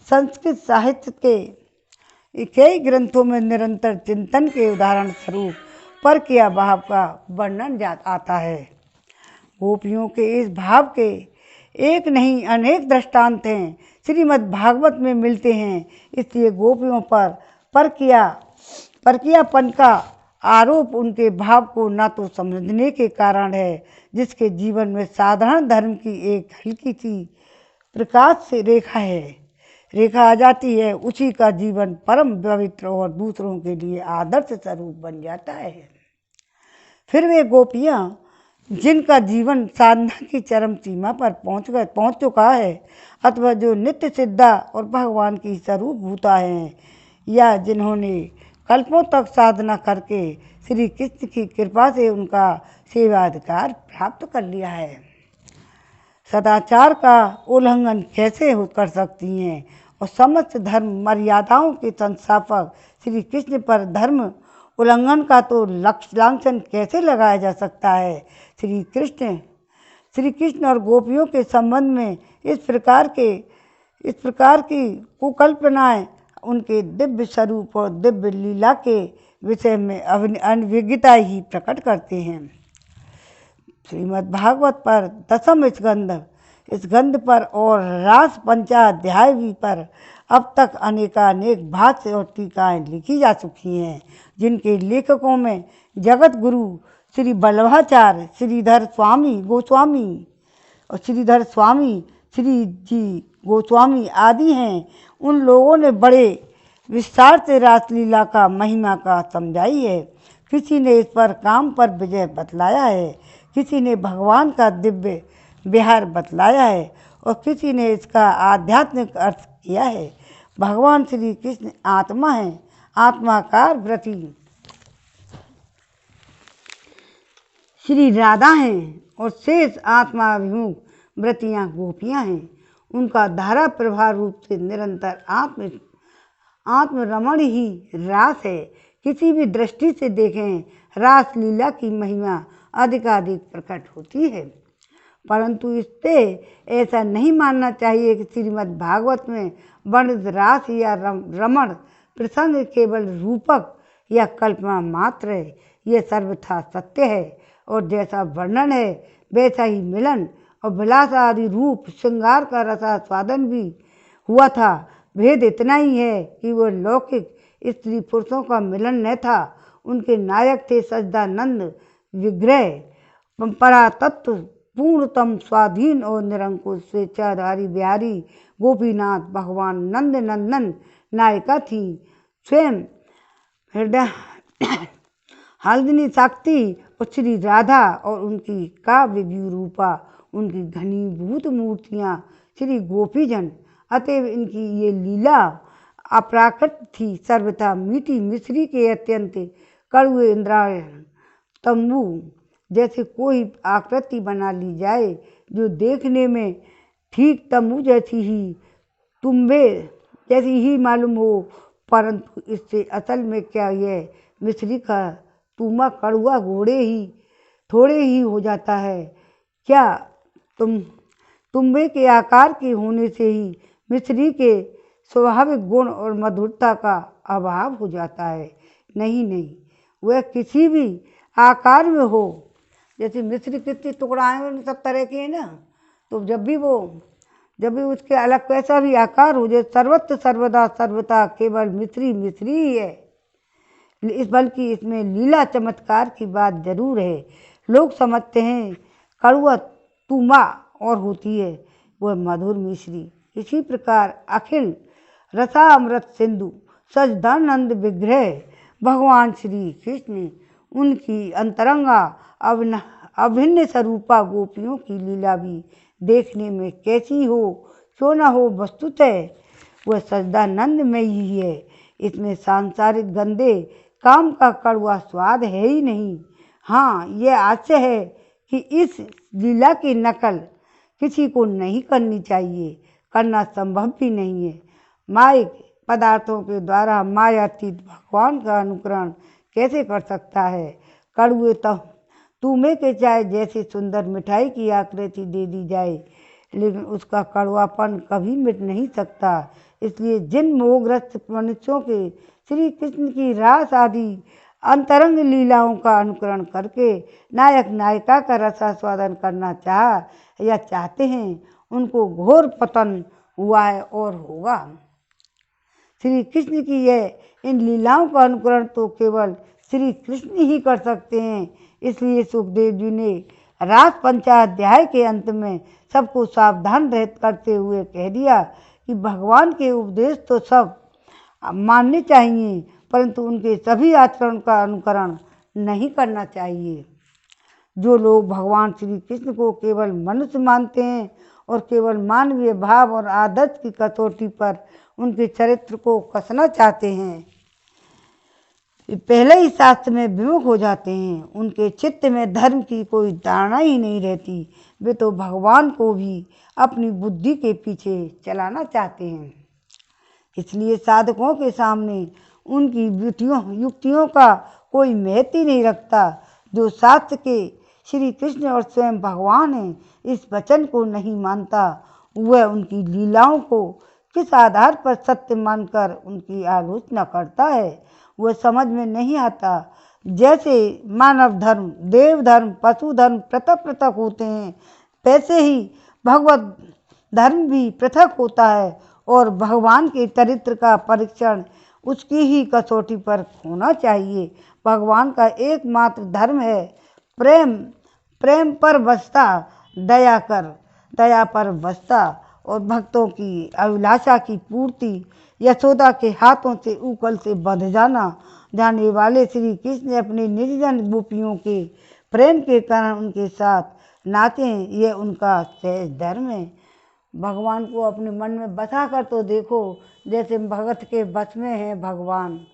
संस्कृत साहित्य के कई ग्रंथों में निरंतर चिंतन के उदाहरण स्वरूप परकिया भाव का वर्णन आता है। गोपियों के इस भाव के एक नहीं अनेक दृष्टांत हैं, श्रीमद् भागवत में मिलते हैं। इसलिए गोपियों पर परकियापन का आरोप उनके भाव को न तो समझने के कारण है, जिसके जीवन में साधारण धर्म की एक हल्की सी प्रकाश से रेखा आ जाती है, उसी का जीवन परम पवित्र और दूसरों के लिए आदर्श स्वरूप बन जाता है। फिर वे गोपियाँ जिनका जीवन साधना की चरम सीमा पर पहुँच चुका है, अथवा जो नित्य सिद्धा और भगवान की स्वरूप भूता हैं, या जिन्होंने कल्पों तक साधना करके श्री कृष्ण की कृपा से उनका सेवाधिकार प्राप्त कर लिया है, सदाचार का उल्लंघन कैसे कर सकती हैं और समस्त धर्म मर्यादाओं के संस्थापक श्री कृष्ण पर धर्म उल्लंघन का तो लांछन कैसे लगाया जा सकता है। श्री कृष्ण और गोपियों के संबंध में इस प्रकार की कुकल्पनाएं उनके दिव्य स्वरूप और दिव्य लीला के विषय में अनभिज्ञता ही प्रकट करते हैं। श्रीमद् भागवत पर दशम स्कंद पर और रास पंचाध्याय भी पर अब तक अनेक भाष्य और टीकाएँ लिखी जा चुकी हैं, जिनके लेखकों में जगत गुरु श्री वल्लभाचार्य, श्रीधर स्वामी श्री जी गोस्वामी आदि हैं। उन लोगों ने बड़े विस्तार से रासलीला का महिमा का समझाई है। किसी ने इस पर काम पर विजय बतलाया है, किसी ने भगवान का दिव्य विहार बतलाया है और किसी ने इसका आध्यात्मिक अर्थ किया है। भगवान श्री कृष्ण आत्मा है, आत्माकार व्रती श्री राधा हैं और शेष आत्माभिमुख व्रतियाँ गोपियाँ हैं। उनका धारा प्रवाह रूप से निरंतर आत्मरमण ही रास है। किसी भी दृष्टि से देखें, रास लीला की महिमा अधिकाधिक प्रकट होती है, परंतु इससे ऐसा नहीं मानना चाहिए कि श्रीमद् भागवत में वर्णित रास या रमण प्रसंग केवल रूपक या कल्पना मात्र है। यह सर्वथा सत्य है और जैसा वर्णन है वैसा ही मिलन और विलास आदि रूप श्रृंगार का रसास्वादन भी हुआ था। भेद इतना ही है कि वह लौकिक स्त्री पुरुषों का मिलन न था। उनके नायक थे सच्चिदानंद विग्रह परातत्व पूर्णतम स्वाधीन और निरंकुश स्वेच्छाधारी बिहारी गोपीनाथ भगवान नंद नंदन नायिका थी। स्वयं हृदय हल्दिनी शक्ति और श्री राधा और उनकी काव्य रूपा उनकी घनीभूत मूर्तियाँ श्री गोपीजन। अतएव इनकी ये लीला अप्राकृत थी, सर्वथा मीठी मिश्री के अत्यंत कड़ुए इंद्रायण तंबू जैसे कोई आकृति बना ली जाए, जो देखने में ठीक तंबू जैसी ही तुम्बे जैसी ही मालूम हो, परंतु इससे असल में क्या यह मिश्री का तुम्बा कड़ुआ थोड़े ही हो जाता है। क्या तुम्बे के आकार के होने से ही मिश्री के स्वाभाविक गुण और मधुरता का अभाव हो जाता है? नहीं, वह किसी भी आकार में हो। जैसे मिश्री कितनी टुकड़ाएँ सब तरह की है ना, तो जब भी उसके अलग कैसा भी आकार हो जाए, सर्वत्र सर्वथा केवल मिश्री ही है। बल्कि इसमें लीला चमत्कार की बात जरूर है। लोग समझते हैं कड़ुआ तुम्बा और होती है वह मधुर मिश्री। इसी प्रकार अखिल रसामृत सिंधु सच्चिदानंद विग्रह भगवान श्री कृष्ण, उनकी अंतरंगा अभिन्न स्वरूपा गोपियों की लीला भी देखने में कैसी हो क्यों न हो, वस्तुतः वह सच्चिदानंद में ही है। इसमें सांसारिक गंदे काम का कड़वा स्वाद है ही नहीं। हाँ, यह आशय है कि इस लीला की नकल किसी को नहीं करनी चाहिए, करना संभव भी नहीं है। माइक पदार्थों के द्वारा मायातीत भगवान का अनुकरण कैसे कर सकता है? कड़ुए तुम्हे के चाहे जैसी सुंदर मिठाई की आकृति दे दी जाए, लेकिन उसका कड़वापन कभी मिट नहीं सकता। इसलिए जिन मोहग्रस्त मनुष्यों के श्री कृष्ण की रास आदि अंतरंग लीलाओं का अनुकरण करके नायक नायिका का रसास्वादन करना चाहते हैं, उनको घोर पतन हुआ है और होगा। श्री कृष्ण की इन लीलाओं का अनुकरण तो केवल श्री कृष्ण ही कर सकते हैं। इसलिए सुखदेव जी ने रास पंचाध्याय के अंत में सबको सावधान करते हुए कह दिया कि भगवान के उपदेश तो सब मानने चाहिए, परंतु उनके सभी आचरण का अनुकरण नहीं करना चाहिए। जो लोग भगवान श्री कृष्ण को केवल मनुष्य मानते हैं और केवल मानवीय भाव और आदर्श की कसौटी पर उनके चरित्र को कसना चाहते हैं, पहले ही शास्त्र में विमुख हो जाते हैं। उनके चित्त में धर्म की कोई धारणा ही नहीं रहती। वे तो भगवान को भी अपनी बुद्धि के पीछे चलाना चाहते हैं। इसलिए साधकों के सामने उनकी युक्तियों का कोई महत्व ही नहीं रखता। जो शास्त्र के श्री कृष्ण और स्वयं भगवान हैं, इस वचन को नहीं मानता, वह उनकी लीलाओं को किस आधार पर सत्य मानकर उनकी आलोचना करता है, वह समझ में नहीं आता। जैसे मानव धर्म, देव धर्म, पशु धर्म पृथक पृथक होते हैं, वैसे ही भगवत धर्म भी पृथक होता है और भगवान के चरित्र का परीक्षण उसकी ही कसौटी पर होना चाहिए। भगवान का एकमात्र धर्म है प्रेम, प्रेम पर बसता, दया पर बसता और भक्तों की अभिलाषा की पूर्ति। यशोदा के हाथों से उकल से बंध जाने वाले श्री कृष्ण अपने निर्जन गोपियों के प्रेम के कारण उनके साथ नाचे, ये उनका सहज धर्म है। भगवान को अपने मन में बसा कर तो देखो, जैसे भगत के बस में है भगवान।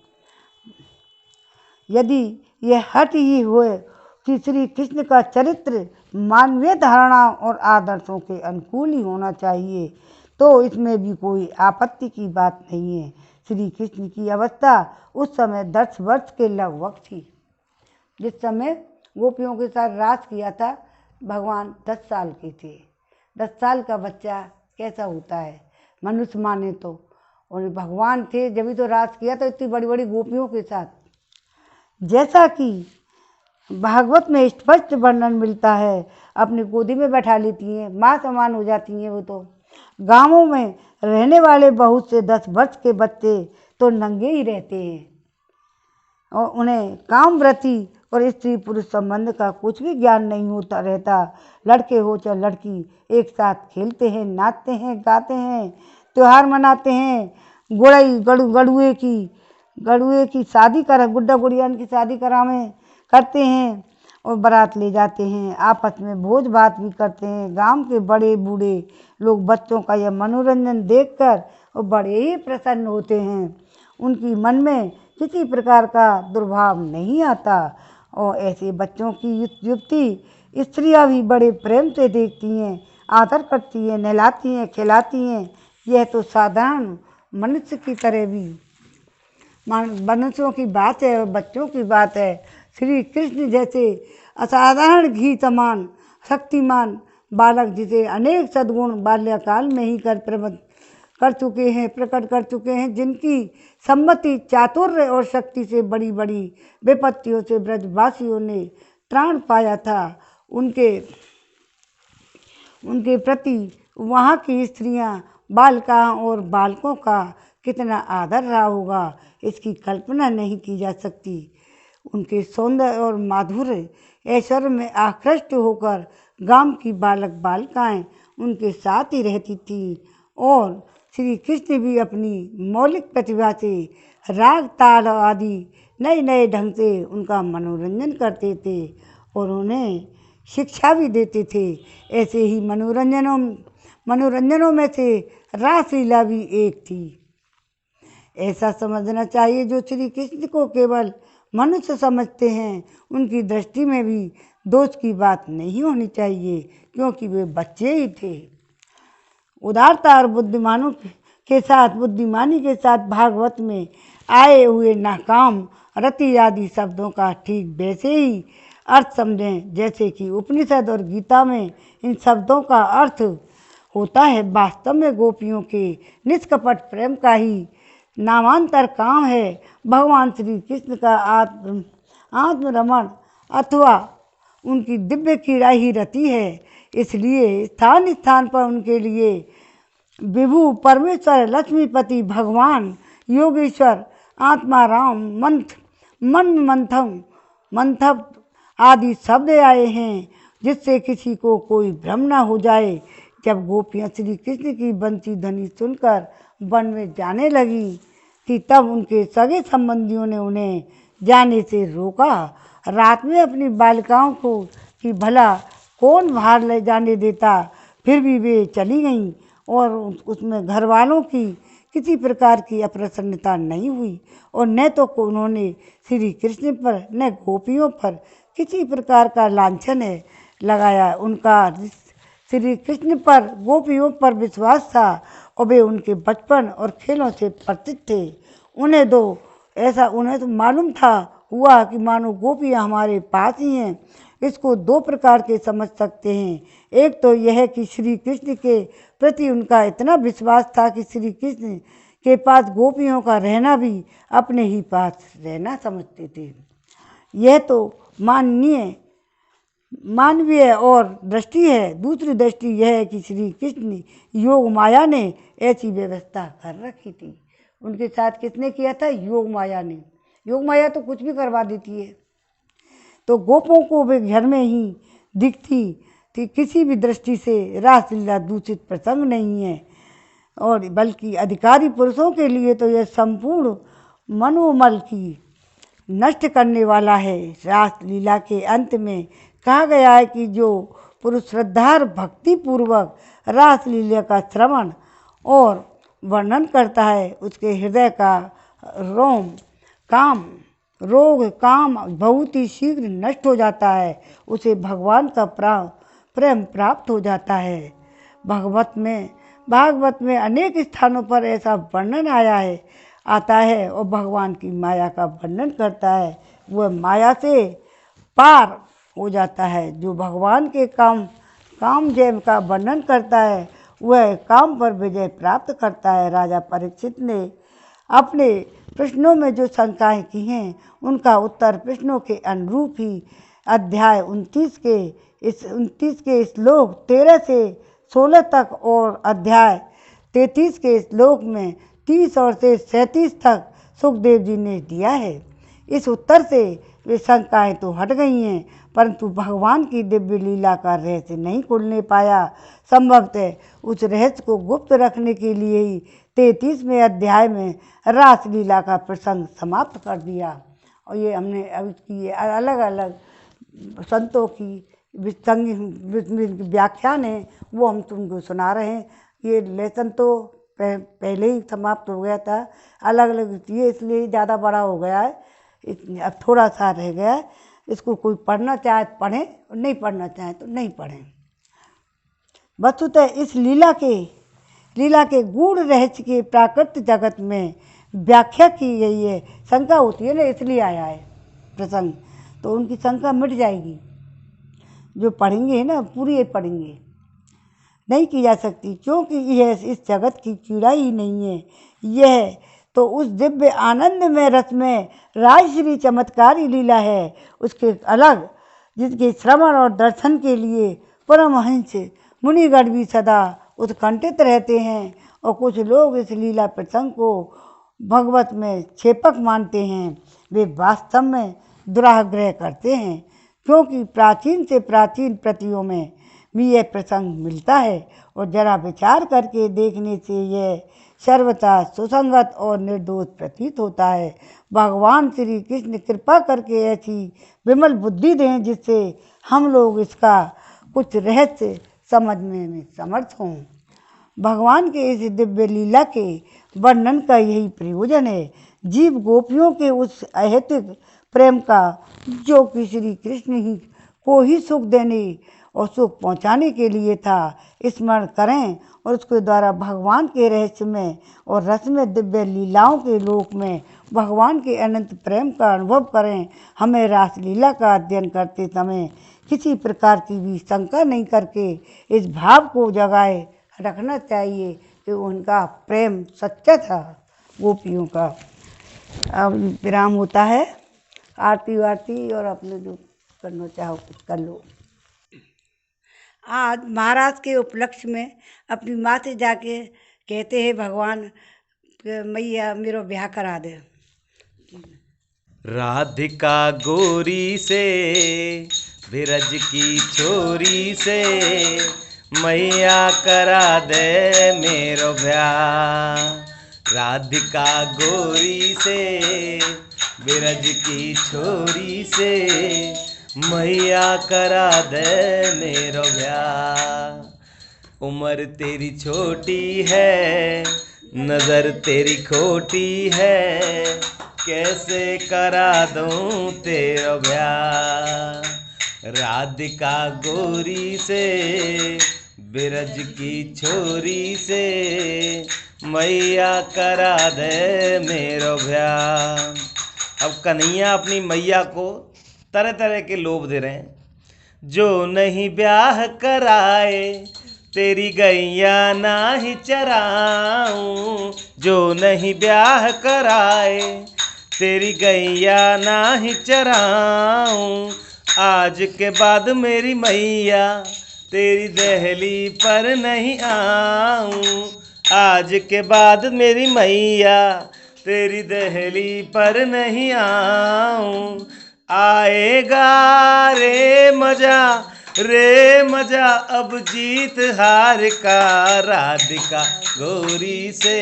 यदि यह हट ही हुए कि श्री कृष्ण का चरित्र मानवीय धारणा और आदर्शों के अनुकूल ही होना चाहिए, तो इसमें भी कोई आपत्ति की बात नहीं है। श्री कृष्ण की अवस्था उस समय 10 वर्ष के लगभग थी। जिस समय गोपियों के साथ रास किया था, भगवान 10 साल के थे। 10 साल का बच्चा कैसा होता है मनुष्य माने तो, और भगवान थे जब तो रास किया तो इतनी बड़ी बड़ी गोपियों के साथ। जैसा कि भागवत में स्पष्ट वर्णन मिलता है, अपनी गोदी में बैठा लेती हैं, माँ समान हो जाती हैं। वो तो गांवों में रहने वाले बहुत से 10 वर्ष के बच्चे तो नंगे ही रहते हैं और उन्हें कामव्रती और स्त्री पुरुष संबंध का कुछ भी ज्ञान नहीं होता रहता। लड़के हो चाहे लड़की एक साथ खेलते हैं, नाचते हैं, गाते हैं, त्योहार मनाते हैं। गड़ुए की शादी गुड्डा गुड़ियान की शादी करते हैं और बारात ले जाते हैं। आपस में भोज भात भी करते हैं। गांव के बड़े बूढ़े लोग बच्चों का यह मनोरंजन देखकर और बड़े ही प्रसन्न होते हैं। उनकी मन में किसी प्रकार का दुर्भाव नहीं आता और ऐसे बच्चों की युक्ति स्त्रियां भी बड़े प्रेम से देखती हैं, आदर करती हैं, नहलाती हैं, खिलाती हैं। यह तो साधारण मनुष्य की तरह भी मनुष्यों की बात है और बच्चों की बात है। श्री कृष्ण जैसे असाधारण घी समान शक्तिमान बालक, जिसे अनेक सद्गुण बाल्यकाल में ही प्रकट कर चुके हैं, जिनकी सम्मति, चातुर्य और शक्ति से बड़ी बड़ी विपत्तियों से ब्रजवासियों ने त्राण पाया था, उनके प्रति वहाँ की स्त्रियाँ, बालिकाओं और बालकों का कितना आदर रहा होगा, इसकी कल्पना नहीं की जा सकती। उनके सौंदर्य और माधुर्य ऐश्वर्य में आकृष्ट होकर गांव की बालक बालिकाएं उनके साथ ही रहती थीं और श्री कृष्ण भी अपनी मौलिक प्रतिभा से राग ताल आदि नए नए ढंग से उनका मनोरंजन करते थे और उन्हें शिक्षा भी देते थे। ऐसे ही मनोरंजनों में से रासलीला भी एक थी। ऐसा समझना चाहिए, जो श्री कृष्ण को केवल मनुष्य समझते हैं उनकी दृष्टि में भी दोष की बात नहीं होनी चाहिए, क्योंकि वे बच्चे ही थे। उदारता और बुद्धिमानी के साथ भागवत में आए हुए नाकाम रति आदि शब्दों का ठीक वैसे ही अर्थ समझें जैसे कि उपनिषद और गीता में इन शब्दों का अर्थ होता है। वास्तव में गोपियों के निष्कपट प्रेम का ही नामांतर काम है। भगवान श्री कृष्ण का आत्मरमण अथवा उनकी दिव्य क्रीड़ा ही रति है। इसलिए स्थान स्थान पर उनके लिए विभु, परमेश्वर, लक्ष्मीपति, भगवान, योगेश्वर, आत्माराम, मंथव आदि शब्द आए हैं, जिससे किसी को कोई भ्रम न हो जाए। जब गोपियाँ श्री कृष्ण की बंसी ध्वनि सुनकर वन में जाने लगी थी, तब उनके सगे संबंधियों ने उन्हें जाने से रोका। रात में अपनी बालिकाओं को कि भला कौन बाहर ले जाने देता, फिर भी वे चली गईं और उसमें घर वालों की किसी प्रकार की अप्रसन्नता नहीं हुई और न तो उन्होंने श्री कृष्ण पर न गोपियों पर किसी प्रकार का लांछन लगाया। उनका श्री कृष्ण पर, गोपियों पर विश्वास था और वे उनके बचपन और खेलों से परिचित थे। उन्हें तो मालूम हुआ कि मानो गोपियाँ हमारे पास ही हैं। इसको दो प्रकार के समझ सकते हैं। एक तो यह कि श्री कृष्ण के प्रति उनका इतना विश्वास था कि श्री कृष्ण के पास गोपियों का रहना भी अपने ही पास रहना समझते थे। यह तो मानवीय और दृष्टि है। दूसरी दृष्टि यह है कि श्री कृष्ण योग माया ने ऐसी व्यवस्था कर रखी थी। उनके साथ किसने किया था? योग माया ने। योग माया तो कुछ भी करवा देती है। तो गोपों को वे घर में ही दिखती थी। किसी भी दृष्टि से रासलीला दूषित प्रसंग नहीं है, और बल्कि अधिकारी पुरुषों के लिए तो यह संपूर्ण मनोमल की नष्ट करने वाला है। रासलीला के अंत में कहा गया है कि जो पुरुष श्रद्धा और भक्ति पूर्वक रासलीला का श्रवण और वर्णन करता है, उसके हृदय का रोग काम बहुत ही शीघ्र नष्ट हो जाता है। उसे भगवान का प्रेम प्राप्त हो जाता है। भागवत में अनेक स्थानों पर ऐसा वर्णन आता है और भगवान की माया का वर्णन करता है। वह माया से पार हो जाता है। जो भगवान के काम जय का वर्णन करता है, वह काम पर विजय प्राप्त करता है। राजा परीक्षित ने अपने प्रश्नों में जो शंकाएं की हैं, उनका उत्तर प्रश्नों के अनुरूप ही अध्याय 29 के श्लोक 13 से 16 तक और अध्याय 33 के श्लोक में 30 और से 37 तक सुखदेव जी ने दिया है। इस उत्तर से वे शंकाएं तो हट गई हैं, परंतु भगवान की दिव्य लीला का रहस्य नहीं खुलने पाया। संभवतः उस रहस्य को गुप्त रखने के लिए ही 33वें अध्याय में रासलीला का प्रसंग समाप्त कर दिया। और ये हमने अब इसकी अलग अलग संतों की व्याख्यान है, वो हम तुमको सुना रहे हैं। ये लेसन तो पहले ही समाप्त हो गया था। अलग अलग ये इसलिए ज़्यादा बड़ा हो गया है, अब थोड़ा सा रह गया है। इसको कोई पढ़ना चाहे तो पढ़ें और नहीं पढ़ना चाहे तो नहीं पढ़ें। वस्तुतः इस लीला के गूढ़ रहस्य के प्राकृत जगत में व्याख्या की गई है। शंका होती है ना, इसलिए आया है प्रसंग, तो उनकी शंका मिट जाएगी। जो पढ़ेंगे ना, पूरी पढ़ेंगे, नहीं की जा सकती, क्योंकि यह इस जगत की कीड़ा ही नहीं है। यह तो उस दिव्य आनंद में रस में राजश्री चमत्कारी लीला है, उसके अलग, जिसके श्रवण और दर्शन के लिए परमहंस मुनिगण भी सदा उत्कंठित रहते हैं। और कुछ लोग इस लीला प्रसंग को भगवत में क्षेपक मानते हैं। वे वास्तव में दुराग्रह करते हैं, क्योंकि प्राचीन से प्राचीन प्रतियों में भी यह प्रसंग मिलता है। और जरा विचार करके देखने से यह सर्वथा सुसंगत और निर्दोष प्रतीत होता है। भगवान श्री कृष्ण कृपा करके ऐसी विमल बुद्धि दें जिससे हम लोग इसका कुछ रहस्य समझने में समर्थ हों। भगवान के इस दिव्य लीला के वर्णन का यही प्रयोजन है। जीव गोपियों के उस अहेतुक प्रेम का जो कि श्री कृष्ण ही को ही सुख देने और सुख पहुंचाने के लिए था, स्मरण करें और उसके द्वारा भगवान के रहस्य में और रस में दिव्य लीलाओं के लोक में भगवान के अनंत प्रेम का अनुभव करें। हमें रासलीला का अध्ययन करते समय किसी प्रकार की भी शंका नहीं करके इस भाव को जगाए रखना चाहिए कि उनका प्रेम सच्चा था गोपियों का। अब विराम होता है, आरती वारती और अपने जो करना चाहो कुछ कर लो। आज महाराज के उपलक्ष्य में अपनी माँ से जाके कहते हैं भगवान मैया मेरा ब्याह करा दे। राधिका गोरी से बिरज की छोरी से मैया करा दे मेरो ब्याह। राधिका गोरी से बिरज की छोरी से मैया करा दे मेरो ब्याह। उम्र तेरी छोटी है, नजर तेरी खोटी है, कैसे करा दूं तेरा ब्याह। राधिका गोरी से बिरज की छोरी से मैया करा दे मेरो ब्याह। अब कन्हैया अपनी मैया को तरह तरह के लोभ दे रहे हैं। जो नहीं ब्याह कराए तेरी गैया ना ही चराऊं, जो नहीं ब्याह कराए तेरी गैया ना ही चराऊं। आज के बाद मेरी मैया तेरी दहली पर नहीं आऊं। आज के बाद मेरी मैया तेरी दहली पर नहीं आऊं। आएगा रे मजा अब जीत हार का। राधिका गोरी से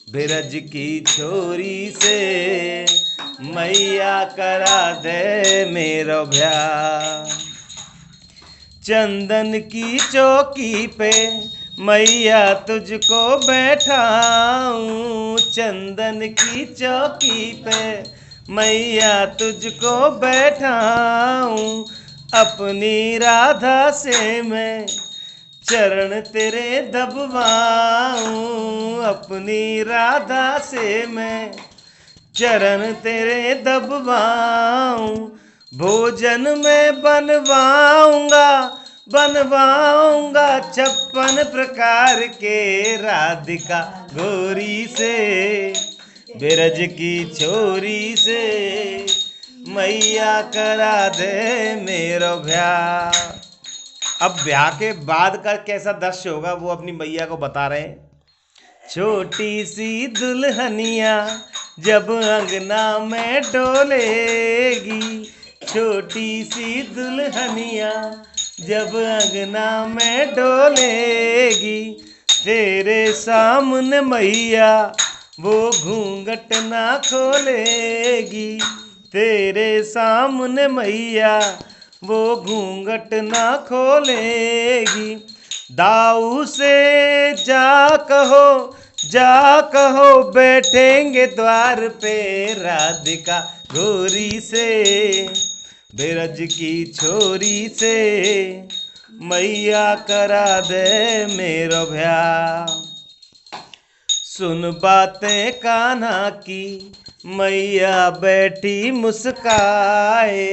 बिरज की छोरी से मैया करा दे मेरो ब्याह। चंदन की चौकी पे मैया तुझको बैठाऊं। चंदन की चौकी पे मैया तुझको बैठाऊं। अपनी राधा से मैं चरण तेरे दबवाऊं। अपनी राधा से मैं चरण तेरे दबवाऊं। भोजन में बनवाऊंगा 56 प्रकार के। राधिका गोरी से बिरज की छोरी से मैया करा दे मेरो ब्याह। अब ब्याह के बाद का कैसा दृश्य होगा वो अपनी मैया को बता रहे हैं। छोटी सी दुल्हनिया जब अंगना में डोलेगी। छोटी सी दुल्हनिया जब अंगना में डोलेगी। तेरे सामने मैया वो घूंघट ना खोलेगी। तेरे सामने मैया वो घूंघट ना खोलेगी। दाऊ से जा कहो बैठेंगे द्वार पे। राधिका गोरी से बिरज की छोरी से मैया करा दे मेरो ब्याह। सुन बातें कान्हा की मैया बैठी मुस्काए।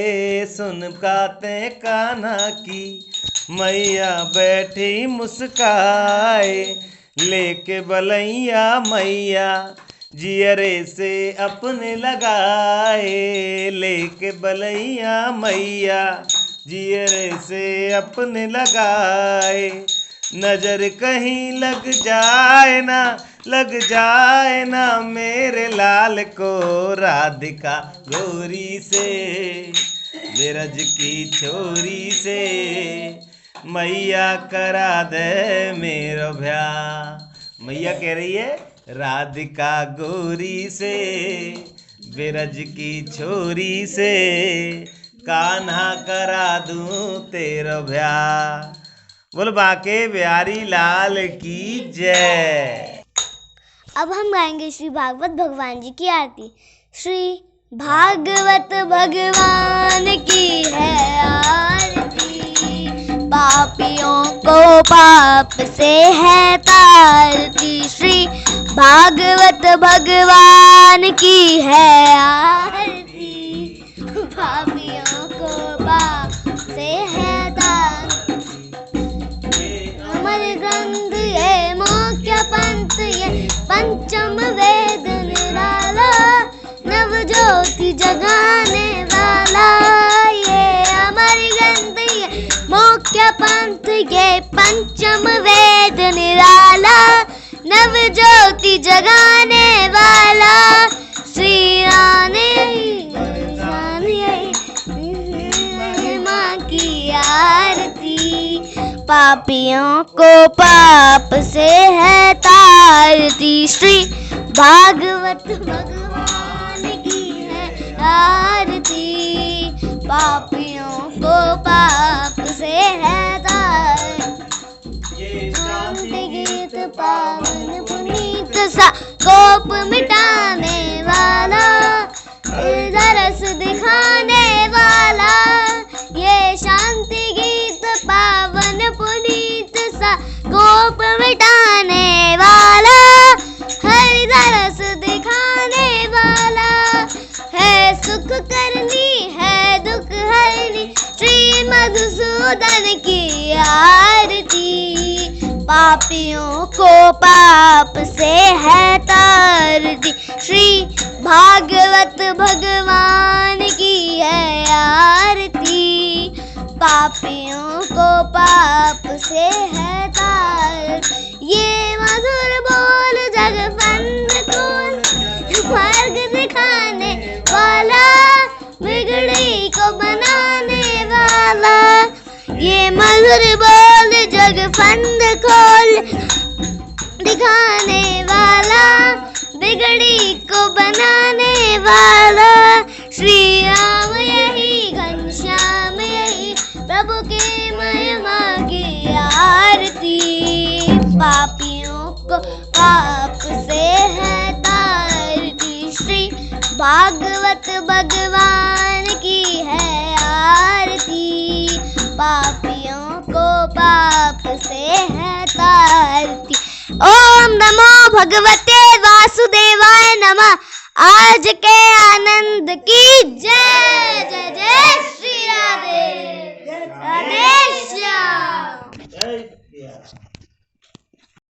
सुन बातें कान्हा की मैया बैठी मुस्काए। लेके बलैया मैया जियरे से अपने लगाए। लेके बलैया मैया जियरे से अपने लगाए। नजर कहीं लग जाए ना मेरे लाल को। राधिका गोरी से बिरज की छोरी से मैया करा दे मेरो ब्याह। मैया कह रही है राधिका गोरी से बिरज की छोरी से कान्हा करा दूं तेरा ब्याह। बोल बाके बिहारी लाल की जय। अब हम गाएंगे श्री भागवत भगवान जी की आरती। श्री भागवत भगवान की है आरती, पापियों को पाप से है तारती। श्री भागवत भगवान की है आरती, पापियों को पाप से है तारती। अमर ग्रंथ ये मुख्य पंथ ये पंचम वेद निराला, नव ज्योति जगाने वाला। ये अमर ग्रंथ ये मुख्य पंथ ये पंचम वेद निराला, नव ज्योति जगाने वाला। श्री माँ की आरती, पापियों को पाप से है तारती। श्री भागवत भगवान की है आरती, पापियों को पाप से है तारती। शांति गीत पावन पुनीत सा कोप मिटाने वाला, रस दिखाने वाला। ये शांति गीत पावन पुनीत सा कोप मिटाने वाला, हरि रस दिखाने वाला है। सुख करनी है दुख हरनी, श्री मधुसूदन की आरती, पापियों को पाप से है तारती। श्री भागवत भगवान की है आरती, पापियों को पाप से है तारती। ये मधुर बोल जगवंद खोल, मार्ग दिखाने वाला, बिगड़ी को बनाने वाला। ये मधुर बोल जगवंद खोल, दिखाने वाला, बिगड़ी को बनाने वाला। श्री राम यही घनश्याम यही, प्रभु के महिमा की आरती, पापियों को पाप से है तारती। श्री भागवत भगवान की है आरती, पापियों को पाप से है तारती। ओम नमो भगवते वासुदेवाय नमः। आज के आनंद की जय जय जय श्री राधे राधे श्याम।